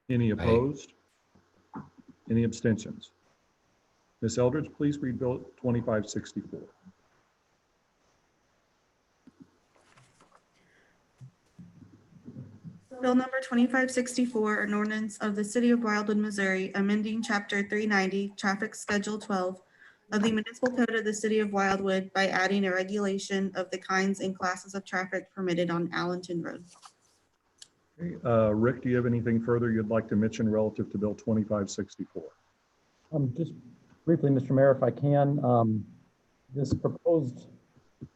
Any opposed? Any abstentions? Ms. Eldridge, please read Bill 2564. Bill number 2564, an ordinance of the City of Wildwood, Missouri, amending Chapter 390, Traffic Schedule 12 of the Municipal Code of the City of Wildwood by adding a regulation of the kinds and classes of traffic permitted on Allenton Road. Okay, Rick, do you have anything further you'd like to mention relative to Bill 2564? Just briefly, Mr. Mayor, if I can, this proposed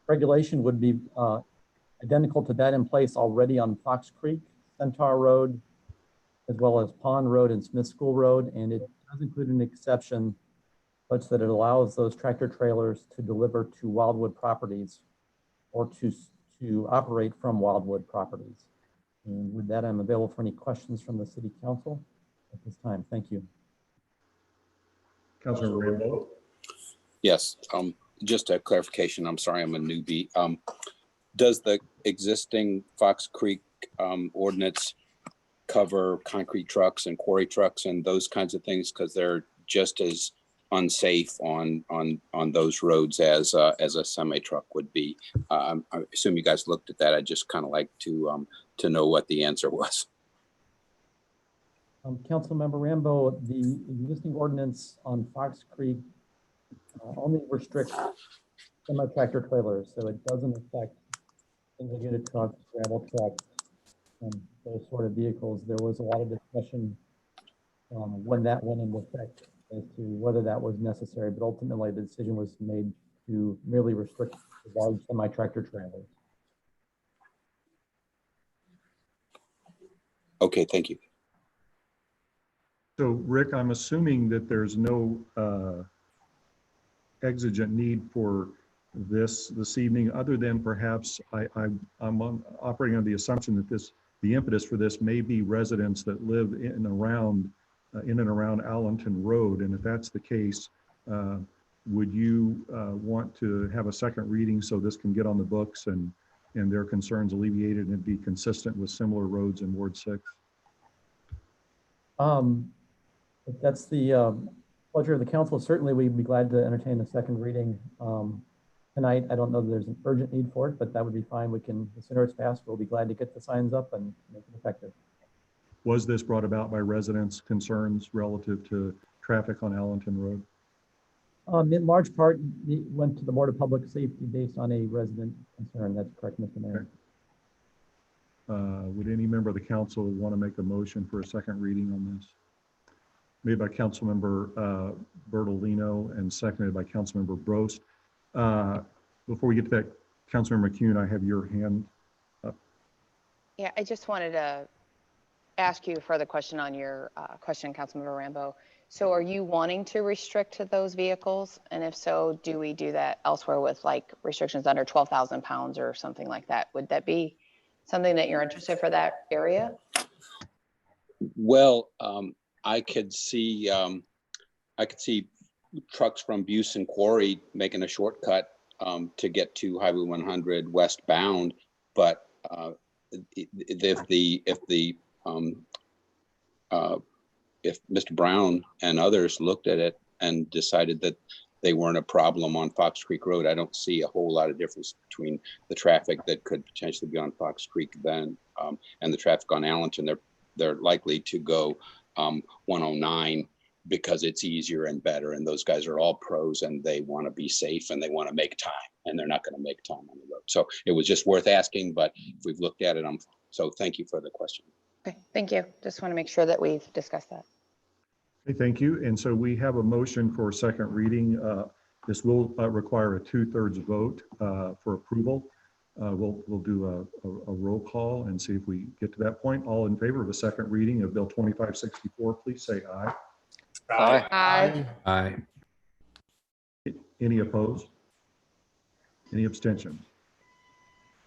regulation would be identical to that in place already on Fox Creek, Centaur Road, as well as Pond Road and Smith School Road, and it does include an exception such that it allows those tractor trailers to deliver to Wildwood properties or to operate from Wildwood properties. And with that, I'm available for any questions from the City Council at this time. Thank you. Councilor Rambo. Yes, just a clarification. I'm sorry, I'm a newbie. Does the existing Fox Creek ordinance cover concrete trucks and quarry trucks and those kinds of things? Because they're just as unsafe on those roads as a semi truck would be. I assume you guys looked at that. I just kind of like to know what the answer was. Councilmember Rambo, the existing ordinance on Fox Creek only restricts semi-tractor trailers, so it doesn't affect single unit trucks, gravel trucks, and those sort of vehicles. There was a lot of discussion when that went into effect as to whether that was necessary, but ultimately the decision was made to merely restrict the large semi-tractor trailers. Okay, thank you. So Rick, I'm assuming that there's no exigent need for this evening, other than perhaps I'm operating on the assumption that the impetus for this may be residents that live in and around Allenton Road. And if that's the case, would you want to have a second reading so this can get on the books and their concerns alleviated and be consistent with similar roads in Ward 6? If that's the pleasure of the council, certainly we'd be glad to entertain a second reading tonight. I don't know that there's an urgent need for it, but that would be fine. We can, the sooner it's passed, we'll be glad to get the signs up and make it effective. Was this brought about by residents' concerns relative to traffic on Allenton Road? In large part, it went to the Board of Public Safety based on a resident concern. That's correct, Mr. Mayor. Okay. Would any member of the council want to make a motion for a second reading on this? Made by Councilmember Bertolino and seconded by Councilmember Brost. Before we get to that, Councilmember McCune, I have your hand up. Yeah, I just wanted to ask you a further question on your question, Councilmember Rambo. So are you wanting to restrict to those vehicles? And if so, do we do that elsewhere with like restrictions under 12,000 pounds or something like that? Would that be something that you're interested for that area? Well, I could see trucks from Buse and Quarry making a shortcut to get to Highway 100 westbound, but if Mr. Brown and others looked at it and decided that they weren't a problem on Fox Creek Road, I don't see a whole lot of difference between the traffic that could potentially be on Fox Creek then and the traffic on Allenton. They're likely to go 109 because it's easier and better, and those guys are all pros and they want to be safe and they want to make time, and they're not going to make time on the road. So it was just worth asking, but if we've looked at it, so thank you for the question. Okay, thank you. Just want to make sure that we've discussed that. Okay, thank you. And so we have a motion for a second reading. This will require a 2/3 vote for approval. We'll do a roll call and see if we get to that point. All in favor of a second reading of Bill 2564, please say aye. Aye. Aye. Aye. Any opposed? Any abstentions?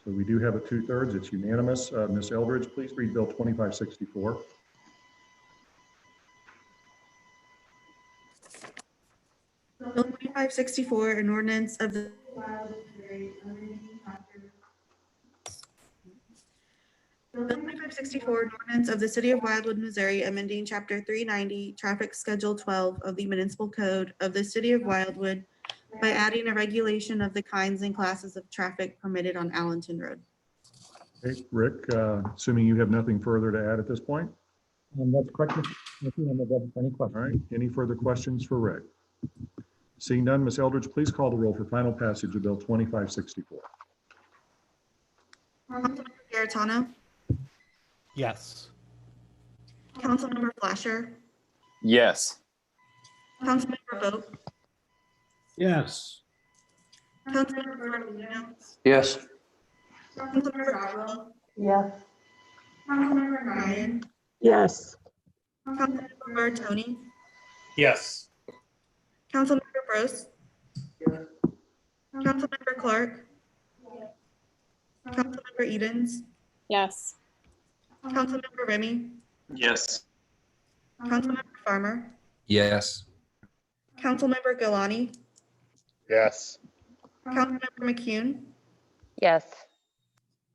So we do have a 2/3. It's unanimous. Ms. Eldridge, please read Bill 2564. Bill 2564, an ordinance of the Bill 2564, an ordinance of the City of Wildwood, Missouri, amending Chapter 390, Traffic Schedule 12 of the Municipal Code of the City of Wildwood by adding a regulation of the kinds and classes of traffic permitted on Allenton Road. Okay, Rick, assuming you have nothing further to add at this point. That's correct. Mr. Chairman. I'm available for any All questions. right, any further questions for Rick? Seeing none, Ms. Eldridge, please call the roll for final passage of Bill 2564. Councilmember Garitano, Yes. Councilmember Flasher, Yes. Councilmember Vogt, Yes. Councilmember Fertolino, Yes. Councilmember Shotwell, Yes. Councilmember Ryan, Yes. Councilmember Tony, Yes. Councilmember Gross, Councilmember Clark, Councilmember Edens, Yes. Councilmember Remy, Yes. Councilmember Farmer, Yes. Councilmember Galani, Yes. Councilmember McCune, Yes.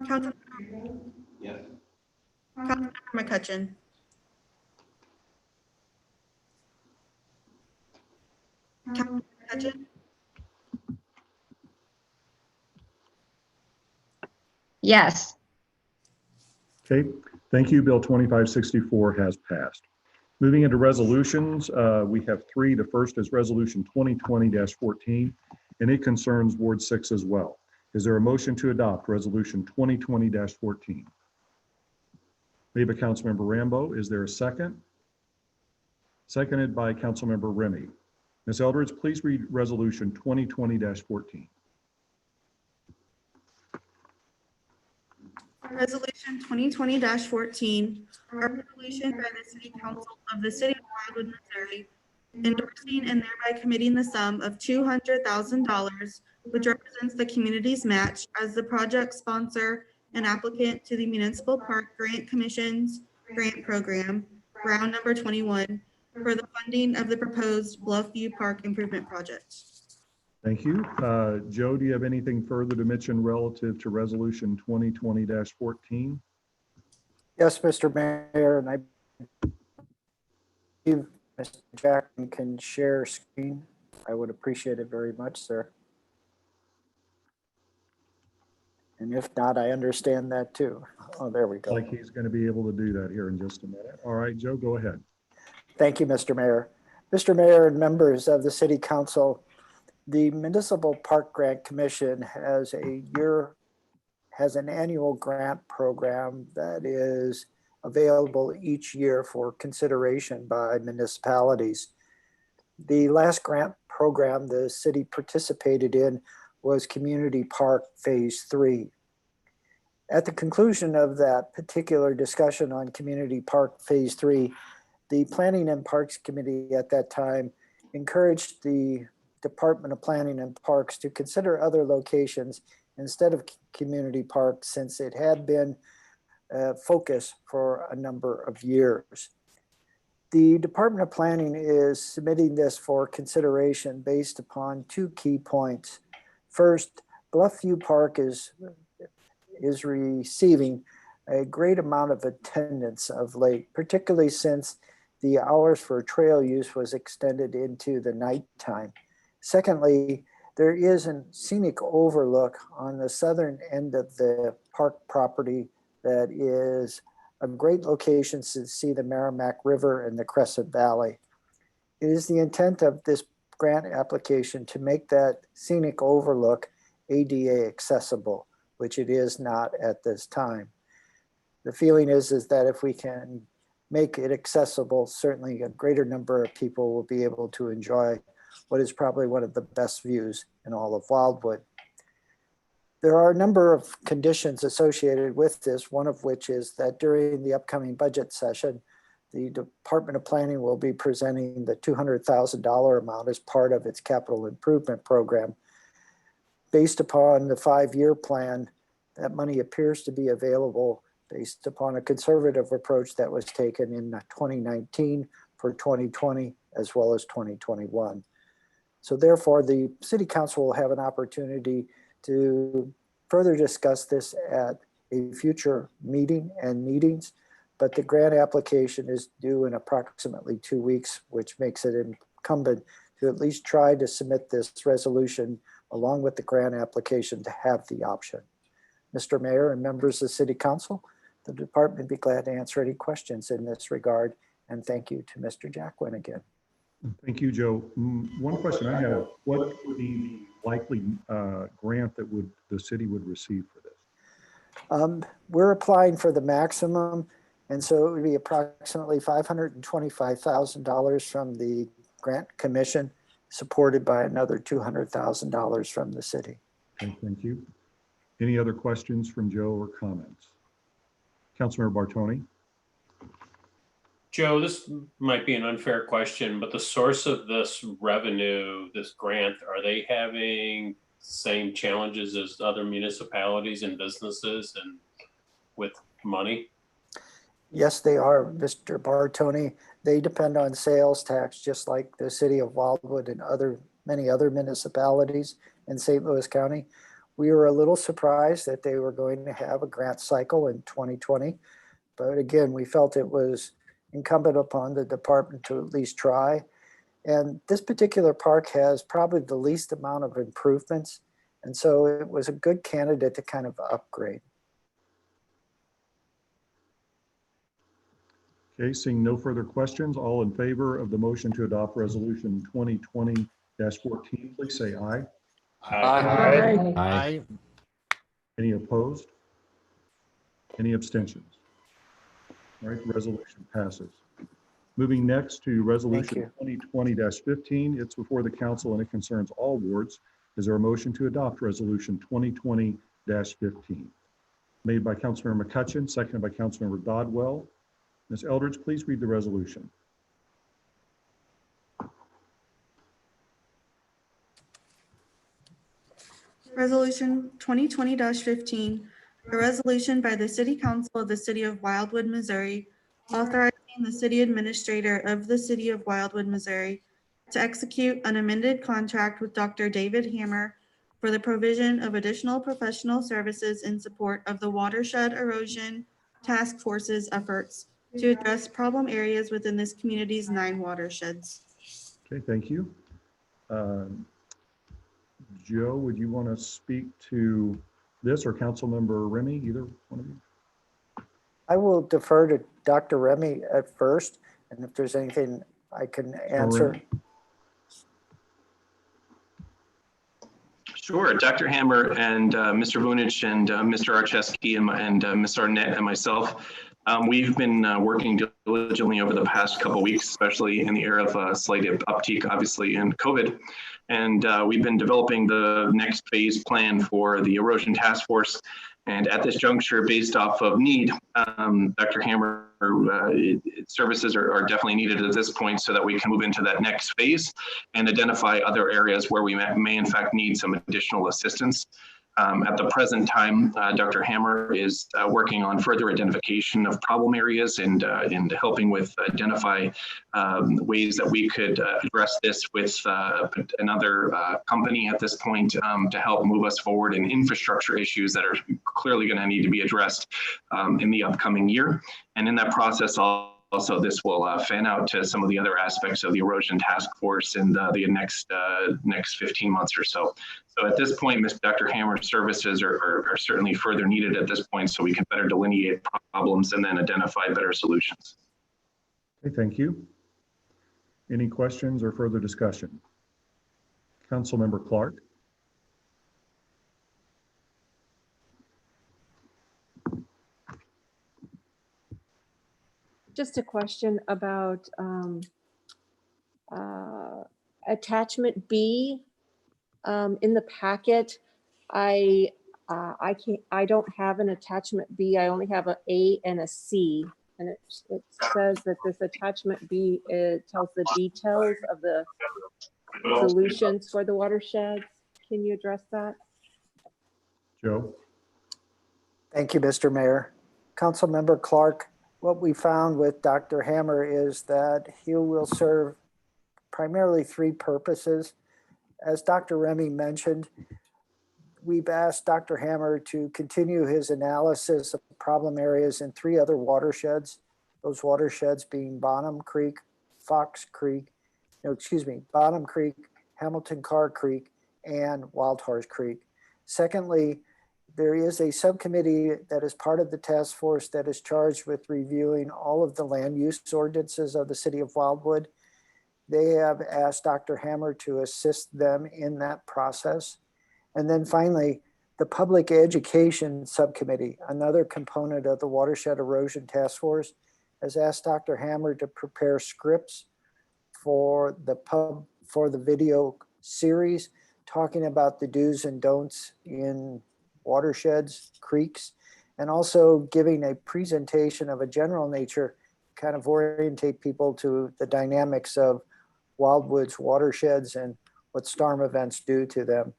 Councilmember Yes. McCutcheon. Councilmember McCutcheon, Yes. Okay, thank you. Bill 2564 has passed. Moving into resolutions, we have three. The first is Resolution 2020-14, and it concerns Ward 6 as well. Is there a motion to adopt Resolution 2020-14? Made by Councilmember Rambo. Is there a second? Seconded by Councilmember Remy. Ms. Eldridge, please read Resolution 2020-14. Resolution 2020-14, a resolution by the City Council of the City of Wildwood, Missouri, endorsing and thereby committing the sum of $200,000, which represents the community's match as the project sponsor and applicant to the Municipal Park Grant Commission's grant program, round number 21, for the funding of the proposed Bluffview Park Improvement Project. Thank you. Joe, do you have anything further to mention relative to Resolution 2020-14? Yes, Mr. Mayor, and I believe Mr. Jackson can share screen. I would appreciate it very much, sir. And if not, I understand that too. Oh, there we go. Like he's going to be able to do that here in just a minute. All right, Joe, go ahead. Thank you, Mr. Mayor. Mr. Mayor and members of the City Council, the Municipal Park Grant Commission has an annual grant program that is available each year for consideration by municipalities. The last grant program the city participated in was Community Park Phase 3. At the conclusion of that particular discussion on Community Park Phase 3, the Planning and Parks Committee at that time encouraged the Department of Planning and Parks to consider other locations instead of Community Park, since it had been a focus for a number of years. The Department of Planning is submitting this for consideration based upon two key points. First, Bluffview Park is receiving a great amount of attendance of late, particularly since the hours for trail use was extended into the nighttime. Secondly, there is a scenic overlook on the southern end of the park property that is a great location to see the Merrimack River and the Crescent Valley. It is the intent of this grant application to make that scenic overlook ADA accessible, which it is not at this time. The feeling is that if we can make it accessible, certainly a greater number of people will be able to enjoy what is probably one of the best views in all of Wildwood. There are a number of conditions associated with this, one of which is that during the upcoming budget session, the Department of Planning will be presenting the $200,000 amount as part of its capital improvement program. Based upon the 5-year plan, that money appears to be available based upon a conservative approach that was taken in 2019 for 2020 as well as 2021. So therefore, the City Council will have an opportunity to further discuss this at a future meeting and meetings, but the grant application is due in approximately 2 weeks, which makes it incumbent to at least try to submit this resolution along with the grant application to have the option. Mr. Mayor and members of the City Council, the department would be glad to answer any questions in this regard. And thank you to Mr. Jacquin again. Thank you, Joe. One question I have, what would be the likely grant that the city would receive for this? We're applying for the maximum, and so it would be approximately $525,000 from the Grant Commission, supported by another $200,000 from the city. Okay, thank you. Any other questions from Joe or comments? Councilmember Bartoni? Joe, this might be an unfair question, but the source of this revenue, this grant, are they having same challenges as other municipalities and businesses and with money? Yes, they are, Mr. Bartoni. They depend on sales tax, just like the city of Wildwood and many other municipalities in St. Louis County. We were a little surprised that they were going to have a grant cycle in 2020. But again, we felt it was incumbent upon the department to at least try. And this particular park has probably the least amount of improvements. And so it was a good candidate to kind of upgrade. Okay, seeing no further questions, all in favor of the motion to adopt resolution 2020-14, please say aye. Aye. Aye. Any opposed? Any abstentions? All right, the resolution passes. Moving next to resolution 2020-15, it's before the council and it concerns all wards. Is there a motion to adopt resolution 2020-15? Made by Councilmember McCutcheon, seconded by Councilmember Dodwell. Ms. Eldridge, please read the resolution. Resolution 2020-15, a resolution by the City Council of the City of Wildwood, Missouri, authorizing the city administrator of the City of Wildwood, Missouri, to execute an amended contract with Dr. David Hammer for the provision of additional professional services in support of the Watershed Erosion Task Force's efforts to address problem areas within this community's 9 watersheds. Okay, thank you. Joe, would you want to speak to this, or Councilmember Remy, either one of you? I will defer to Dr. Remy at first, and if there's anything I can answer. Sure, Dr. Hammer and Mr. Vunich and Mr. Archeski and Ms. Arnett and myself, we've been working diligently over the past couple of weeks, especially in the era of slight uptick, obviously, in COVID. And we've been developing the next phase plan for the Erosion Task Force. And at this juncture, based off of need, Dr. Hammer, services are definitely needed at this point so that we can move into that next phase and identify other areas where we may in fact need some additional assistance. At the present time, Dr. Hammer is working on further identification of problem areas and helping with identify ways that we could address this with another company at this point to help move us forward in infrastructure issues that are clearly going to need to be addressed in the upcoming year. And in that process, also, this will fan out to some of the other aspects of the Erosion Task Force in the next 15 months or so. So at this point, Dr. Hammer's services are certainly further needed at this point so we can better delineate problems and then identify better solutions. Okay, thank you. Any questions or further discussion? Councilmember Clark. Just a question about attachment B in the packet. I don't have an attachment B. I only have an A and a C, and it says that this attachment B, it tells the details of the solutions for the watersheds. Can you address that? Joe. Thank you, Mr. Mayor. Councilmember Clark, what we found with Dr. Hammer is that he will serve primarily 3 purposes. As Dr. Remy mentioned, we've asked Dr. Hammer to continue his analysis of problem areas in 3 other watersheds, those watersheds being Bonham Creek, Bonham Creek, Hamilton Carr Creek, and Wild Horse Creek. Secondly, There is a subcommittee that is part of the task force that is charged with reviewing all of the land use ordinances of the city of Wildwood. They have asked Dr. Hammer to assist them in that process. And then finally, the public education subcommittee, another component of the Watershed Erosion Task Force, has asked Dr. Hammer to prepare scripts for the video series, talking about the do's and don'ts in watersheds, creeks, and also giving a presentation of a general nature, kind of orientate people to the dynamics of Wildwood's watersheds and what storm events do to them.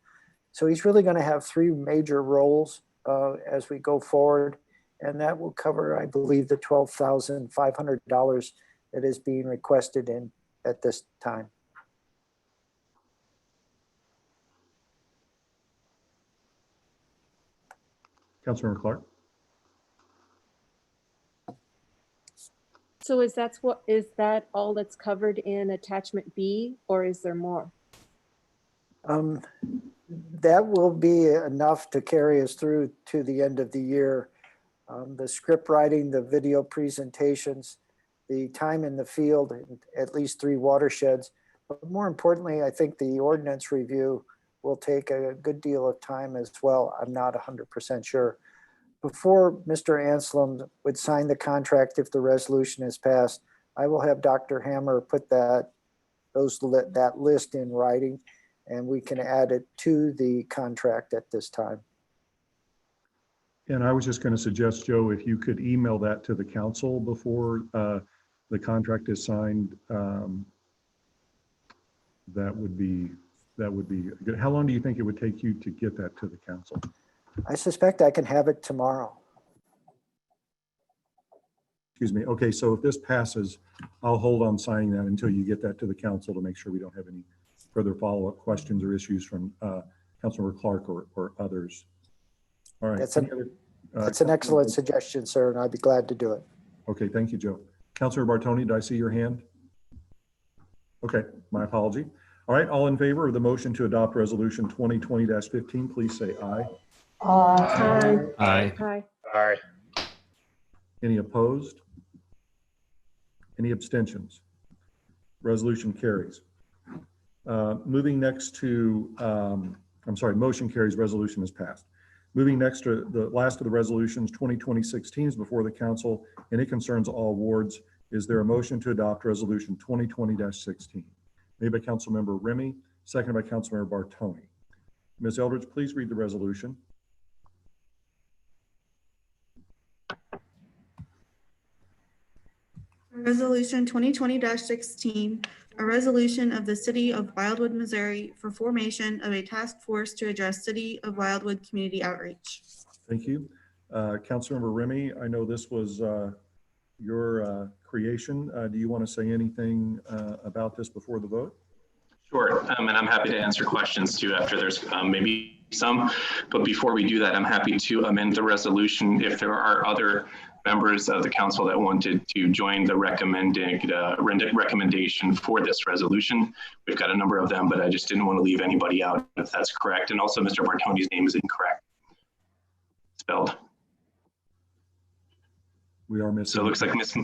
So he's really going to have three major roles as we go forward, and that will cover, I believe, the $12,500 that is being requested at this time. Councilmember Clark. So is that all that's covered in attachment B, or is there more? That will be enough to carry us through to the end of the year. The script writing, the video presentations, the time in the field, at least 3 watersheds. But more importantly, I think the ordinance review will take a good deal of time as well. I'm not 100% sure. Before Mr. Anselm would sign the contract, if the resolution is passed, I will have Dr. Hammer put that list in writing, and we can add it to the contract at this time. And I was just going to suggest, Joe, if you could email that to the council before the contract is signed, that would be good. How long do you think it would take you to get that to the council? I suspect I can have it tomorrow. Excuse me. Okay, so if this passes, I'll hold on signing that until you get that to the council to make sure we don't have any further follow-up questions or issues from Councilmember Clark or others. All right. That's an excellent suggestion, sir, and I'd be glad to do it. Okay, thank you, Joe. Councilor Bartoni, did I see your hand? Okay, my apology. All right, all in favor of the motion to adopt resolution 2020-15, please say aye. Aye. Aye. Aye. Aye. Any opposed? Any abstentions? Resolution carries. Moving next to, motion carries, resolution is passed. Moving next to the last of the resolutions, 2020-16 is before the council, and it concerns all wards. Is there a motion to adopt resolution 2020-16? Made by Councilmember Remy, seconded by Councilmember Bartoni. Ms. Eldridge, please read the resolution. Resolution 2020-16, a resolution of the City of Wildwood, Missouri for formation of a task force to address City of Wildwood community outreach. Thank you. Councilmember Remy, I know this was your creation. Do you want to say anything about this before the vote? Sure, and I'm happy to answer questions too after there's maybe some. But before we do that, I'm happy to amend the resolution if there are other members of the council that wanted to join the recommendation for this resolution. We've got a number of them, but I just didn't want to leave anybody out if that's correct. And also Mr. Bartoni's name is incorrect spelled. We are missing. So it looks like Miss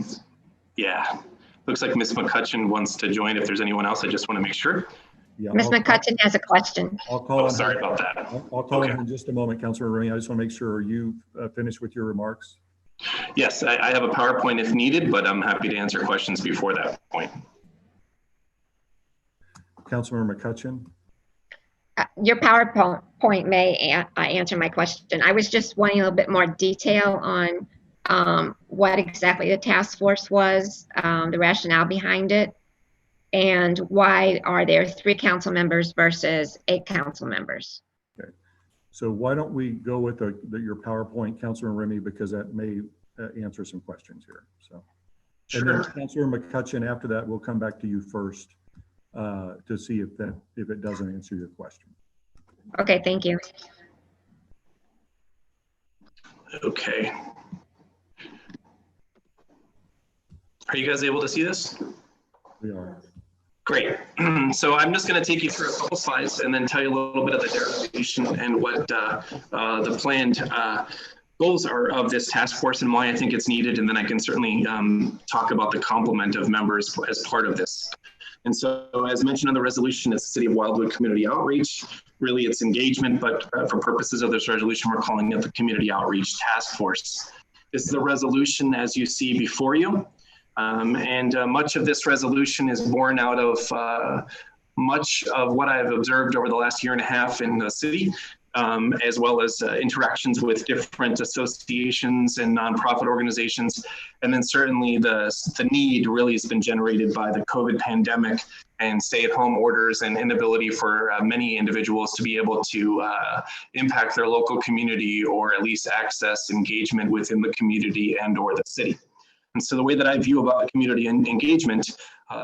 McCutcheon wants to join. If there's anyone else, I just want to make sure. Yeah, Ms. McCutcheon has a question. I'll call Oh, sorry about that. I'll call in just a moment, Councilor Remy. I just want to make sure, are you finished with your remarks? Yes, I have a PowerPoint if needed, but I'm happy to answer questions before that point. Councilmember McCutcheon. Your PowerPoint may answer my question. I was just wanting a little bit more detail on what exactly the task force was, the rationale behind it, and why are there 3 council members versus 8 council members? Okay, so why don't we go with your PowerPoint, Councilor Remy, because that may answer some questions here. So, sure. And then Councilor McCutcheon, after that, we'll come back to you first to see if it doesn't answer your question. Okay, thank you. Okay. Are you guys able to see this? We are. Great. So I'm just going to take you through a couple slides and then tell you a little bit of the derivation and what the planned goals are of this task force and why I think it's needed. And then I can certainly talk about the complement of members as part of this. And so, as mentioned on the resolution, it's the City of Wildwood Community Outreach. Really, it's engagement, but for purposes of this resolution, we're calling it the Community Outreach Task Force. This is the resolution as you see before you. Much of this resolution is born out of much of what I've observed over the last year and a half in the city, as well as interactions with different associations and nonprofit organizations. And then certainly the need really has been generated by the COVID pandemic and stay-at-home orders and inability for many individuals to be able to impact their local community or at least access engagement within the community and or the city. And so the way that I view about community engagement,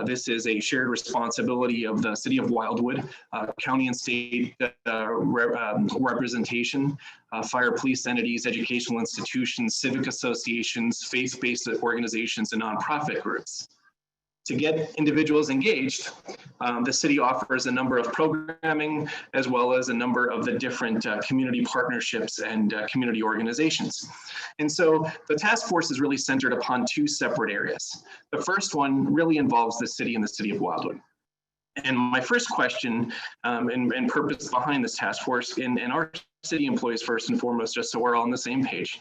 this is a shared responsibility of the City of Wildwood, county and state representation, fire police entities, educational institutions, civic associations, faith-based organizations, and nonprofit groups. To get individuals engaged, the city offers a number of programming as well as a number of the different community partnerships and community organizations. And so the task force is really centered upon two separate areas. The first one really involves the city and the City of Wildwood. And my first question and purpose behind this task force, and our city employees first and foremost, just so we're all on the same page,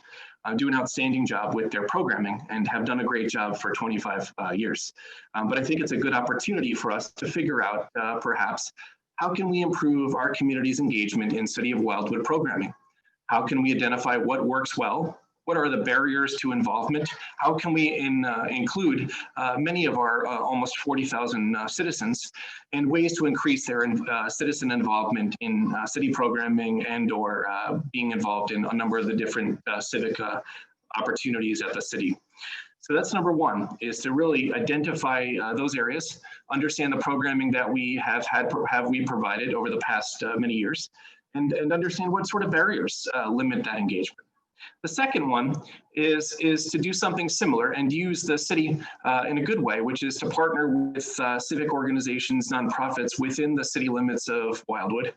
do an outstanding job with their programming and have done a great job for 25 years. But I think it's a good opportunity for us to figure out perhaps how can we improve our community's engagement in City of Wildwood programming? How can we identify what works well? What are the barriers to involvement? How can we include many of our almost 40,000 citizens and ways to increase their citizen involvement in city programming and or being involved in a number of the different civic opportunities at the city? So that's number one, is to really identify those areas, understand the programming that we have provided over the past many years, and understand what sort of barriers limit that engagement. The second one is to do something similar and use the city in a good way, which is to partner with civic organizations, nonprofits within the city limits of Wildwood,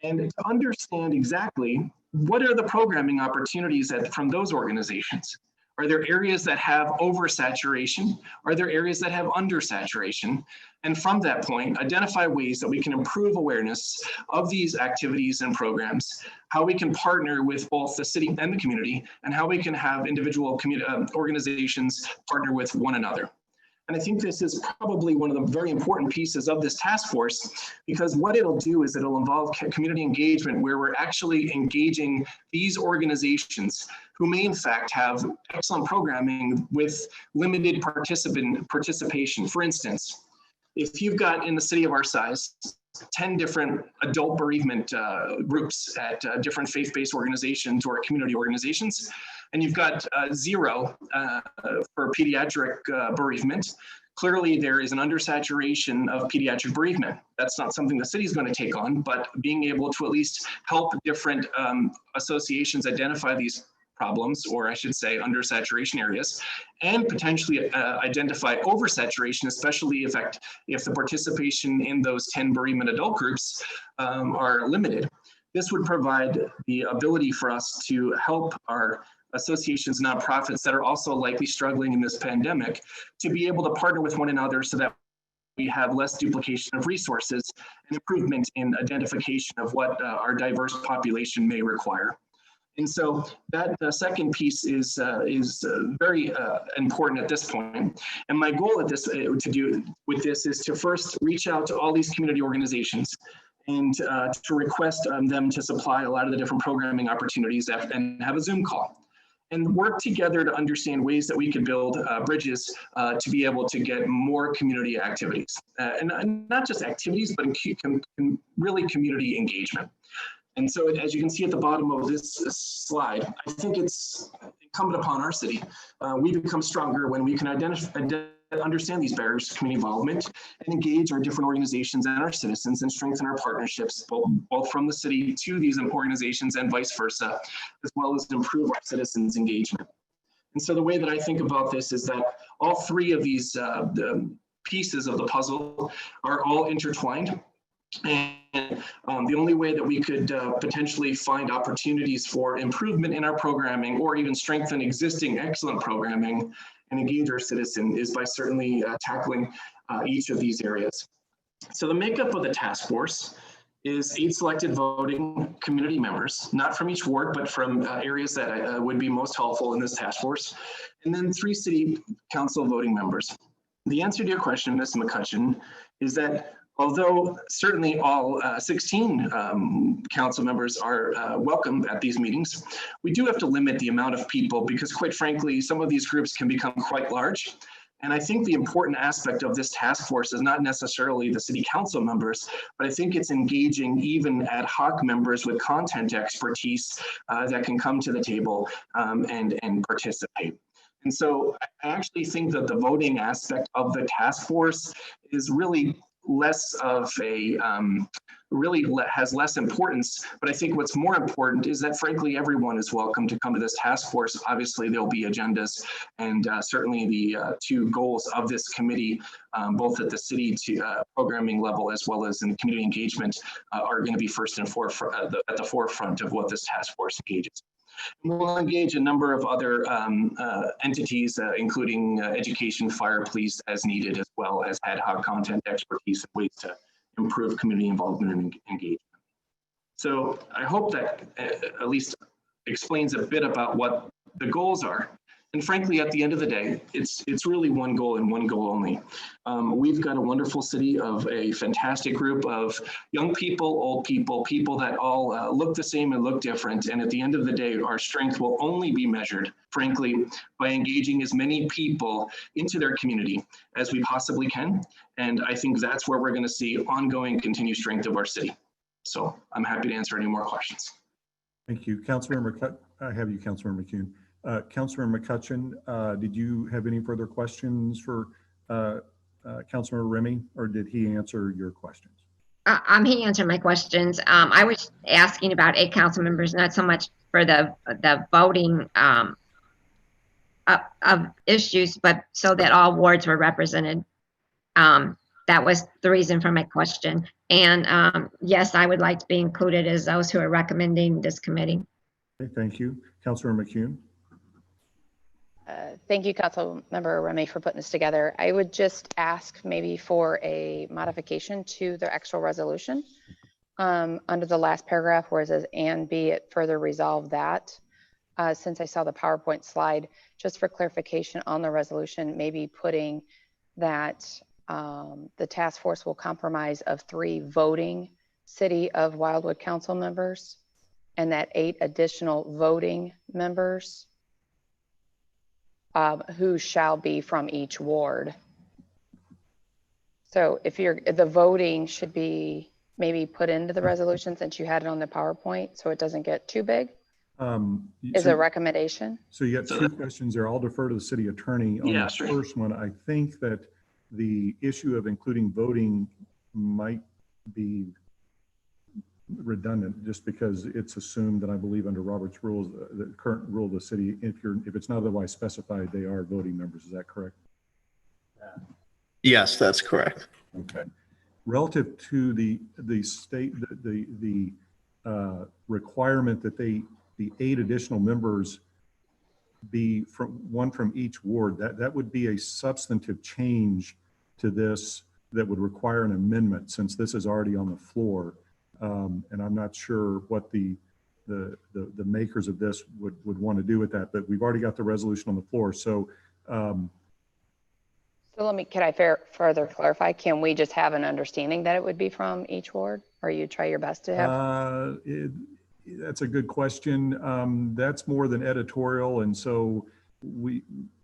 and to understand exactly what are the programming opportunities from those organizations. Are there areas that have oversaturation? Are there areas that have undersaturation? And from that point, identify ways that we can improve awareness of these activities and programs, how we can partner with both the city and the community, and how we can have individual organizations partner with one another. And I think this is probably one of the very important pieces of this task force, because what it'll do is it'll involve community engagement where we're actually engaging these organizations who may in fact have excellent programming with limited participation. For instance, if you've got in the city of our size, 10 different adult bereavement groups at different faith-based organizations or community organizations, and you've got 0 for pediatric bereavement, clearly there is an undersaturation of pediatric bereavement. That's not something the city is going to take on, but being able to at least help different associations identify these problems, or I should say undersaturation areas, and potentially identify oversaturation, especially if the participation in those 10 bereavement adult groups are limited. This would provide the ability for us to help our associations, nonprofits that are also likely struggling in this pandemic to be able to partner with one another so that we have less duplication of resources and improvement in identification of what our diverse population may require. And so that second piece is very important at this point. And my goal at this to do with this is to first reach out to all these community organizations and to request them to supply a lot of the different programming opportunities and have a Zoom call and work together to understand ways that we can build bridges to be able to get more community activities. And not just activities, but really community engagement. And so as you can see at the bottom of this slide, I think it's incumbent upon our city. We become stronger when we can understand these barriers to community involvement and engage our different organizations and our citizens and strengthen our partnerships, both from the city to these organizations and vice versa, as well as improve our citizens' engagement. And so the way that I think about this is that all three of these pieces of the puzzle are all intertwined. And the only way that we could potentially find opportunities for improvement in our programming or even strengthen existing excellent programming and engage our citizen is by certainly tackling each of these areas. So the makeup of the task force is 8 selected voting community members, not from each ward, but from areas that would be most helpful in this task force, and then 3 city council voting members. The answer to your question, Ms. McCutcheon, is that although certainly all 16 council members are welcome at these meetings, we do have to limit the amount of people because quite frankly, some of these groups can become quite large. And I think the important aspect of this task force is not necessarily the city council members, but I think it's engaging even ad hoc members with content expertise that can come to the table and participate. And so I actually think that the voting aspect of the task force is really less of a, has less importance. But I think what's more important is that frankly, everyone is welcome to come to this task force. Obviously, there'll be agendas and certainly the 2 goals of this committee, both at the city programming level as well as in community engagement are going to be first and at the forefront of what this task force engages. We'll engage a number of other entities, including education, fire, police as needed, as well as ad hoc content expertise and ways to improve community involvement and engagement. So I hope that at least explains a bit about what the goals are. And frankly, at the end of the day, it's really one goal and one goal only. We've got a wonderful city of a fantastic group of young people, old people, people that all look the same and look different. And at the end of the day, our strength will only be measured, frankly, by engaging as many people into their community as we possibly can. And I think that's where we're going to see ongoing continued strength of our city. So I'm happy to answer any more questions. Thank you. Councilmember I have you, Councilmember McCune. Councilmember McCutcheon, did you have any further questions for Councilmember Remy, or did he answer your questions? He answered my questions. I was asking about 8 council members, not so much for the voting of issues, but so that all wards were represented. That was the reason for my question. And yes, I would like to be included as those who are recommending this committee. Okay, thank you. Councilmember McCune. Thank you, Councilmember Remy, for putting this together. I would just ask maybe for a modification to the actual resolution under the last paragraph where it says, and be it further resolved that, since I saw the PowerPoint slide, just for clarification on the resolution, maybe putting that the task force will comprise of 3 voting City of Wildwood council members and that 8 additional voting members who shall be from each ward. So if the voting should be maybe put into the resolution since you had it on the PowerPoint so it doesn't get too big. Is a recommendation. So you got 2 questions there. I'll defer to the city attorney on the first one. I think that the issue of including voting might be redundant just because it's assumed that I believe under Robert's rules, the current rule of the city, if it's not otherwise specified, they are voting members. Is that correct? Yes, that's correct. Okay. Relative to the state, the requirement that the 8 additional members be one from each ward, that would be a substantive change to this that would require an amendment since this is already on the floor. And I'm not sure what the makers of this would want to do with that, but we've already got the resolution on the floor. So, can I further clarify? Can we just have an understanding that it would be from each ward, or you try your best to have? That's a good question. That's more than editorial, and so we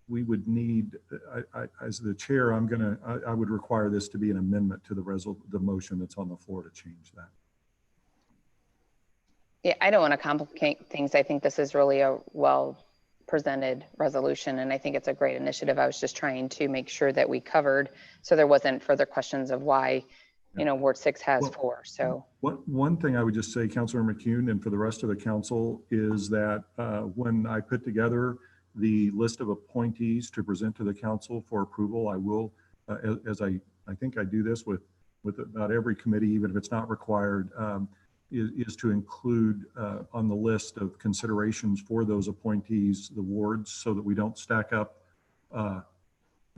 would need, as the chair, I would require this to be an amendment to the motion that's on the floor to change that. Yeah, I don't want to complicate things. I think this is really a well-presented resolution, and I think it's a great initiative. I was just trying to make sure that we covered, so there wasn't further questions of why, Ward 6 has 4. So one thing I would just say, Councilor McCune, and for the rest of the council, is that when I put together the list of appointees to present to the council for approval, I will as I think I do this with about every committee, even if it's not required, is to include on the list of considerations for those appointees, the wards, so that we don't stack up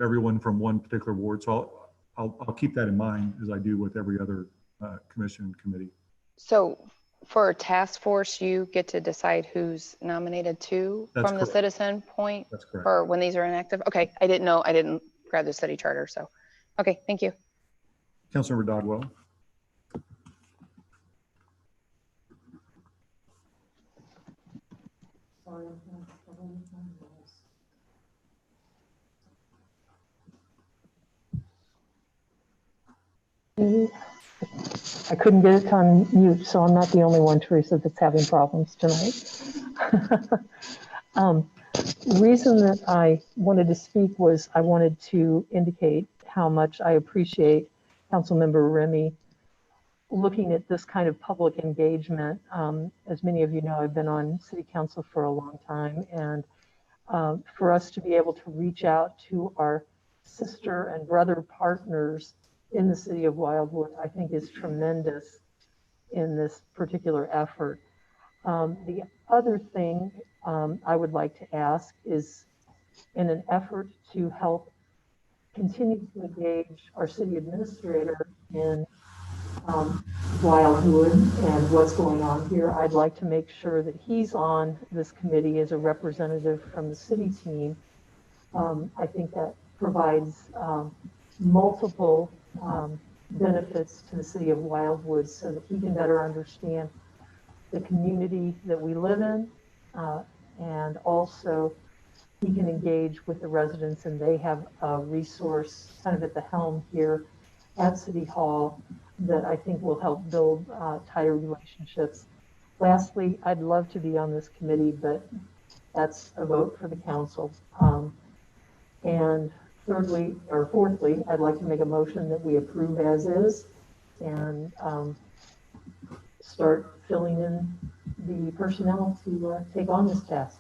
everyone from one particular ward. So I'll keep that in mind as I do with every other commission and committee. So for a task force, you get to decide who's nominated too That's from correct. the citizen point? That's correct. For when these are inactive? Okay, I didn't know. I didn't grab the city charter, so. Okay, thank you. Councilmember Dodwell. Sorry, I couldn't get it on mute, so I'm not the only one, Teresa, that's having problems tonight. Reason that I wanted to speak was I wanted to indicate how much I appreciate Councilmember Remy looking at this kind of public engagement. As many of you know, I've been on city council for a long time, and for us to be able to reach out to our sister and brother partners in the city of Wildwood, I think is tremendous in this particular effort. The other thing I would like to ask is, in an effort to help continue to engage our city administrator in Wildwood and what's going on here, I'd like to make sure that he's on this committee as a representative from the city team. I think that provides multiple benefits to the city of Wildwood so that he can better understand the community that we live in, and also he can engage with the residents, and they have a resource kind of at the helm here at City Hall that I think will help build tighter relationships. Lastly, I'd love to be on this committee, but that's a vote for the council. And thirdly, or fourthly, I'd like to make a motion that we approve as is and start filling in the personnel to take on this task.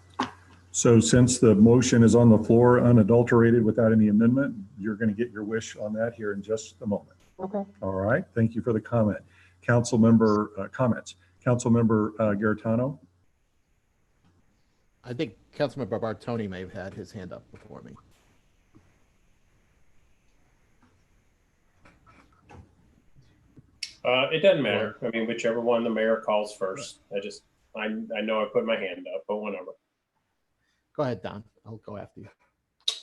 So since the motion is on the floor unadulterated without any amendment, you're going to get your wish on that here in just a moment. Okay. All right. Thank you for the comment. Council member comments. Council member Garetano. I think Councilmember Bartoni may have had his hand up before me. It doesn't matter. I mean, whichever one the mayor calls first. I know I put my hand up, but whatever. Go ahead, Don. I'll go after you.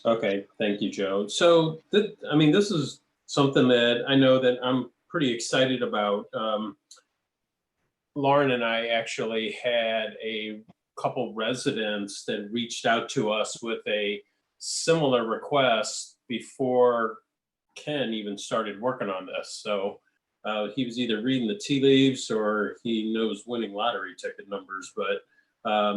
Okay, thank you, Joe. So, I mean, this is something that I know that I'm pretty excited about. Lauren and I actually had a couple residents that reached out to us with a similar request before Ken even started working on this. So he was either reading the tea leaves or he knows winning lottery ticket numbers, but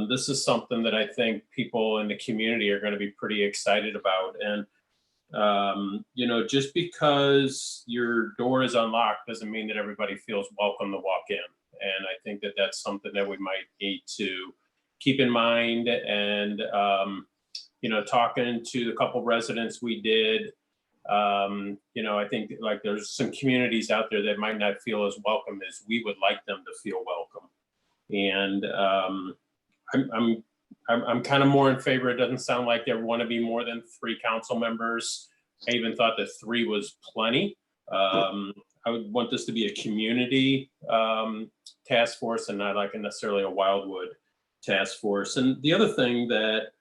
this is something that I think people in the community are going to be pretty excited about. And, you know, just because your door is unlocked doesn't mean that everybody feels welcome to walk in. And I think that that's something that we might need to keep in mind. And, you know, talking to the couple residents we did, you know, I think like there's some communities out there that might not feel as welcome as we would like them to feel welcome. And I'm kind of more in favor. It doesn't sound like there want to be more than 3 council members. I even thought that 3 was plenty. I would want this to be a community task force and not like necessarily a Wildwood task force. And the other thing that,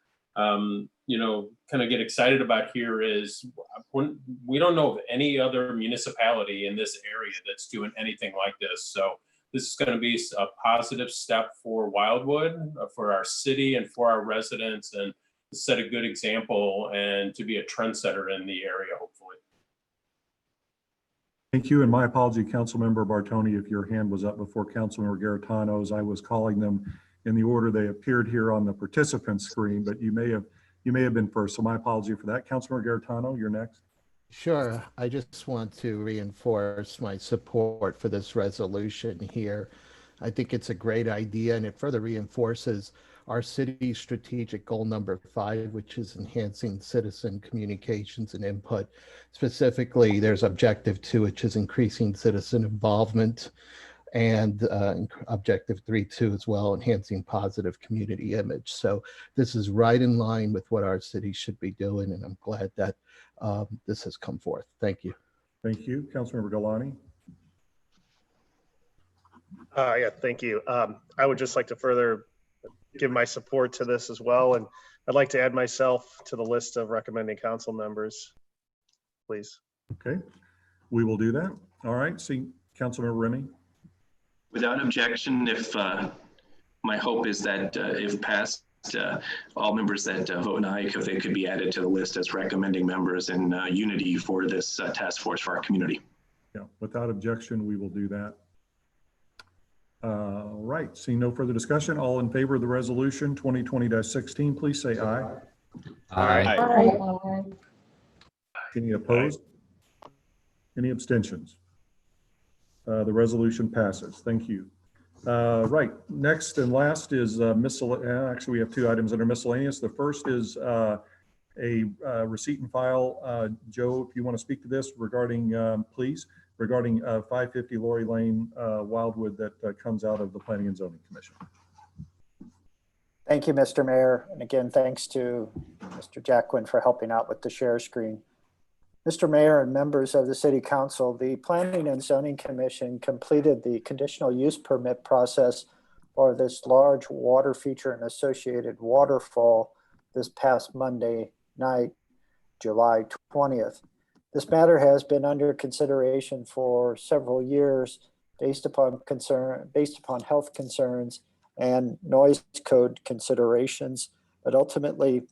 you know, kind of get excited about here is when we don't know of any other municipality in this area that's doing anything like this. So this is going to be a positive step for Wildwood, for our city and for our residents, and to set a good example and to be a trendsetter in the area, hopefully. Thank you. And my apology, Councilmember Bartoni, if your hand was up before Councilmember Garetano's. I was calling them in the order they appeared here on the participant screen, but you may have been first. So my apology for that. Councilmember Garetano, you're next. Sure. I just want to reinforce my support for this resolution here. I think it's a great idea, and it further reinforces our city's strategic goal number 5, which is enhancing citizen communications and input. Specifically, there's objective 2, which is increasing citizen involvement, and objective 3.2 as well, enhancing positive community image. So this is right in line with what our city should be doing, and I'm glad that this has come forth. Thank you. Thank you. Councilmember Galani. Yeah, thank you. I would just like to further give my support to this as well. And I'd like to add myself to the list of recommending council members, please. Okay, we will do that. All right, see, Councilmember Remy. Without objection, if my hope is that if passed, all members that vote aye, if they could be added to the list as recommending members in unity for this task force for our community. Yeah, without objection, we will do that. All right, seeing no further discussion, all in favor of the resolution 2020-16, please say aye. Aye. Aye. Any opposed? Any abstentions? The resolution passes. Thank you. Right, next and last is actually we have 2 items that are miscellaneous. The first is a receipt and file. Joe, if you want to speak to this regarding, please, regarding 550 Lori Lane, Wildwood, that comes out of the Planning and Zoning Commission. Thank you, Mr. Mayor. And again, thanks to Mr. Jacquin for helping out with the share screen. Mr. Mayor and members of the City Council, the Planning and Zoning Commission completed the conditional use permit process for this large water feature and associated waterfall this past Monday night, July 20th. This matter has been under consideration for several years based upon health concerns and noise code considerations, but ultimately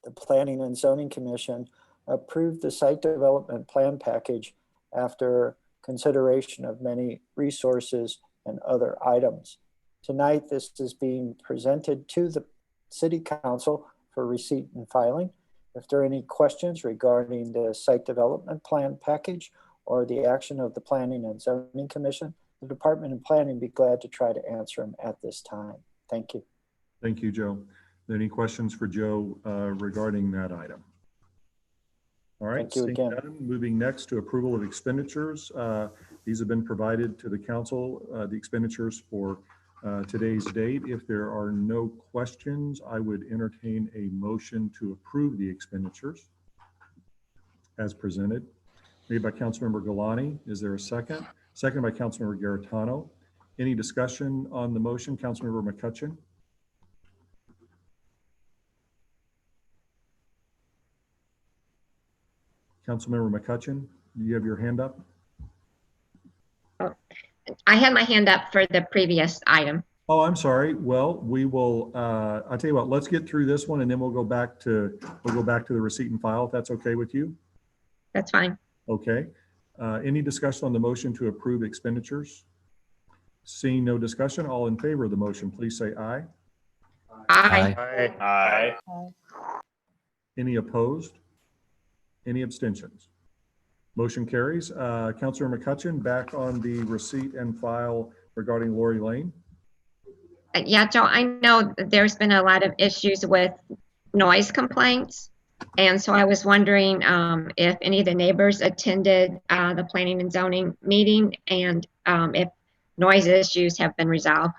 the Planning and Zoning Commission approved the site development plan package after consideration of many resources and other items. Tonight, this is being presented to the City Council for receipt and filing. If there are any questions regarding the site development plan package or the action of the Planning and Zoning Commission, the Department of Planning would be glad to try to answer them at this time. Thank you. Thank you, Joe. Any questions for Joe regarding that item? All right, Thank you again. Done. Moving next to approval of expenditures. These have been provided to the council, the expenditures for today's date. If there are no questions, I would entertain a motion to approve the expenditures as presented. Made by Councilmember Galani. Is there a second? Second by Councilmember Garetano. Any discussion on the motion? Councilmember McCutcheon. Councilmember McCutcheon, do you have your hand up? Oh, I had my hand up for the previous item. Oh, I'm sorry. Well, we will, I'll tell you what, let's get through this one and then we'll go back to the receipt and file, if that's okay with you. That's fine. Okay. Any discussion on the motion to approve expenditures? Seeing no discussion, all in favor of the motion, please say aye. Aye. Aye. Any opposed? Any abstentions? Motion carries. Councilor McCutcheon, back on the receipt and file regarding Lori Lane. Yeah, Joe, I know there's been a lot of issues with noise complaints. And so I was wondering if any of the neighbors attended the planning and zoning meeting and if noise issues have been resolved.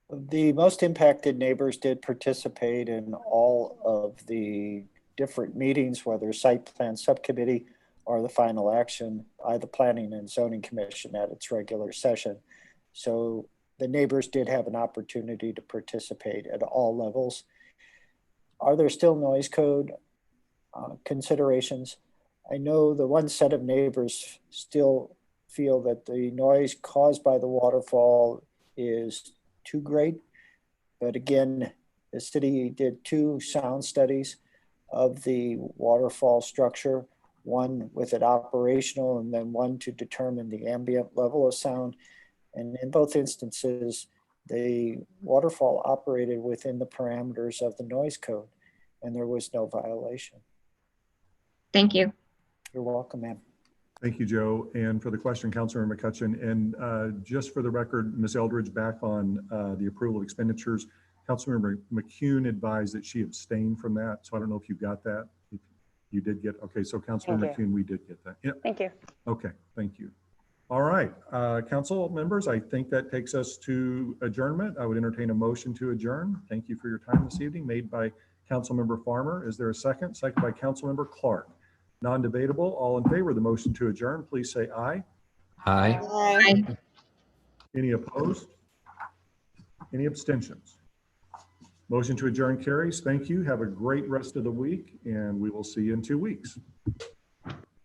The most impacted neighbors did participate in all of the different meetings, whether site plan subcommittee or the final action by the Planning and Zoning Commission at its regular session. So the neighbors did have an opportunity to participate at all levels. Are there still noise code considerations? I know the one set of neighbors still feel that the noise caused by the waterfall is too great. But again, the city did 2 sound studies of the waterfall structure, one with it operational and then one to determine the ambient level of sound. And in both instances, the waterfall operated within the parameters of the noise code and there was no violation. Thank you. You're welcome, ma'am. Thank you, Joe. And for the question, Councilmember McCutcheon, and just for the record, Ms. Eldridge, back on the approval of expenditures, Councilmember McCune advised that she abstained from that. So I don't know if you got that. If you did get, okay, so Councilmember McCune, we did get that. Yeah. Thank you. Okay, thank you. All right, council members, I think that takes us to adjournment. I would entertain a motion to adjourn. Thank you for your time this evening, made by Councilmember Farmer. Is there a second? Second by Councilmember Clark. Non-debatable, all in favor of the motion to adjourn, please say aye. Aye. Aye. Any opposed? Any abstentions? Motion to adjourn carries. Thank you. Have a great rest of the week, and we will see you in 2 weeks.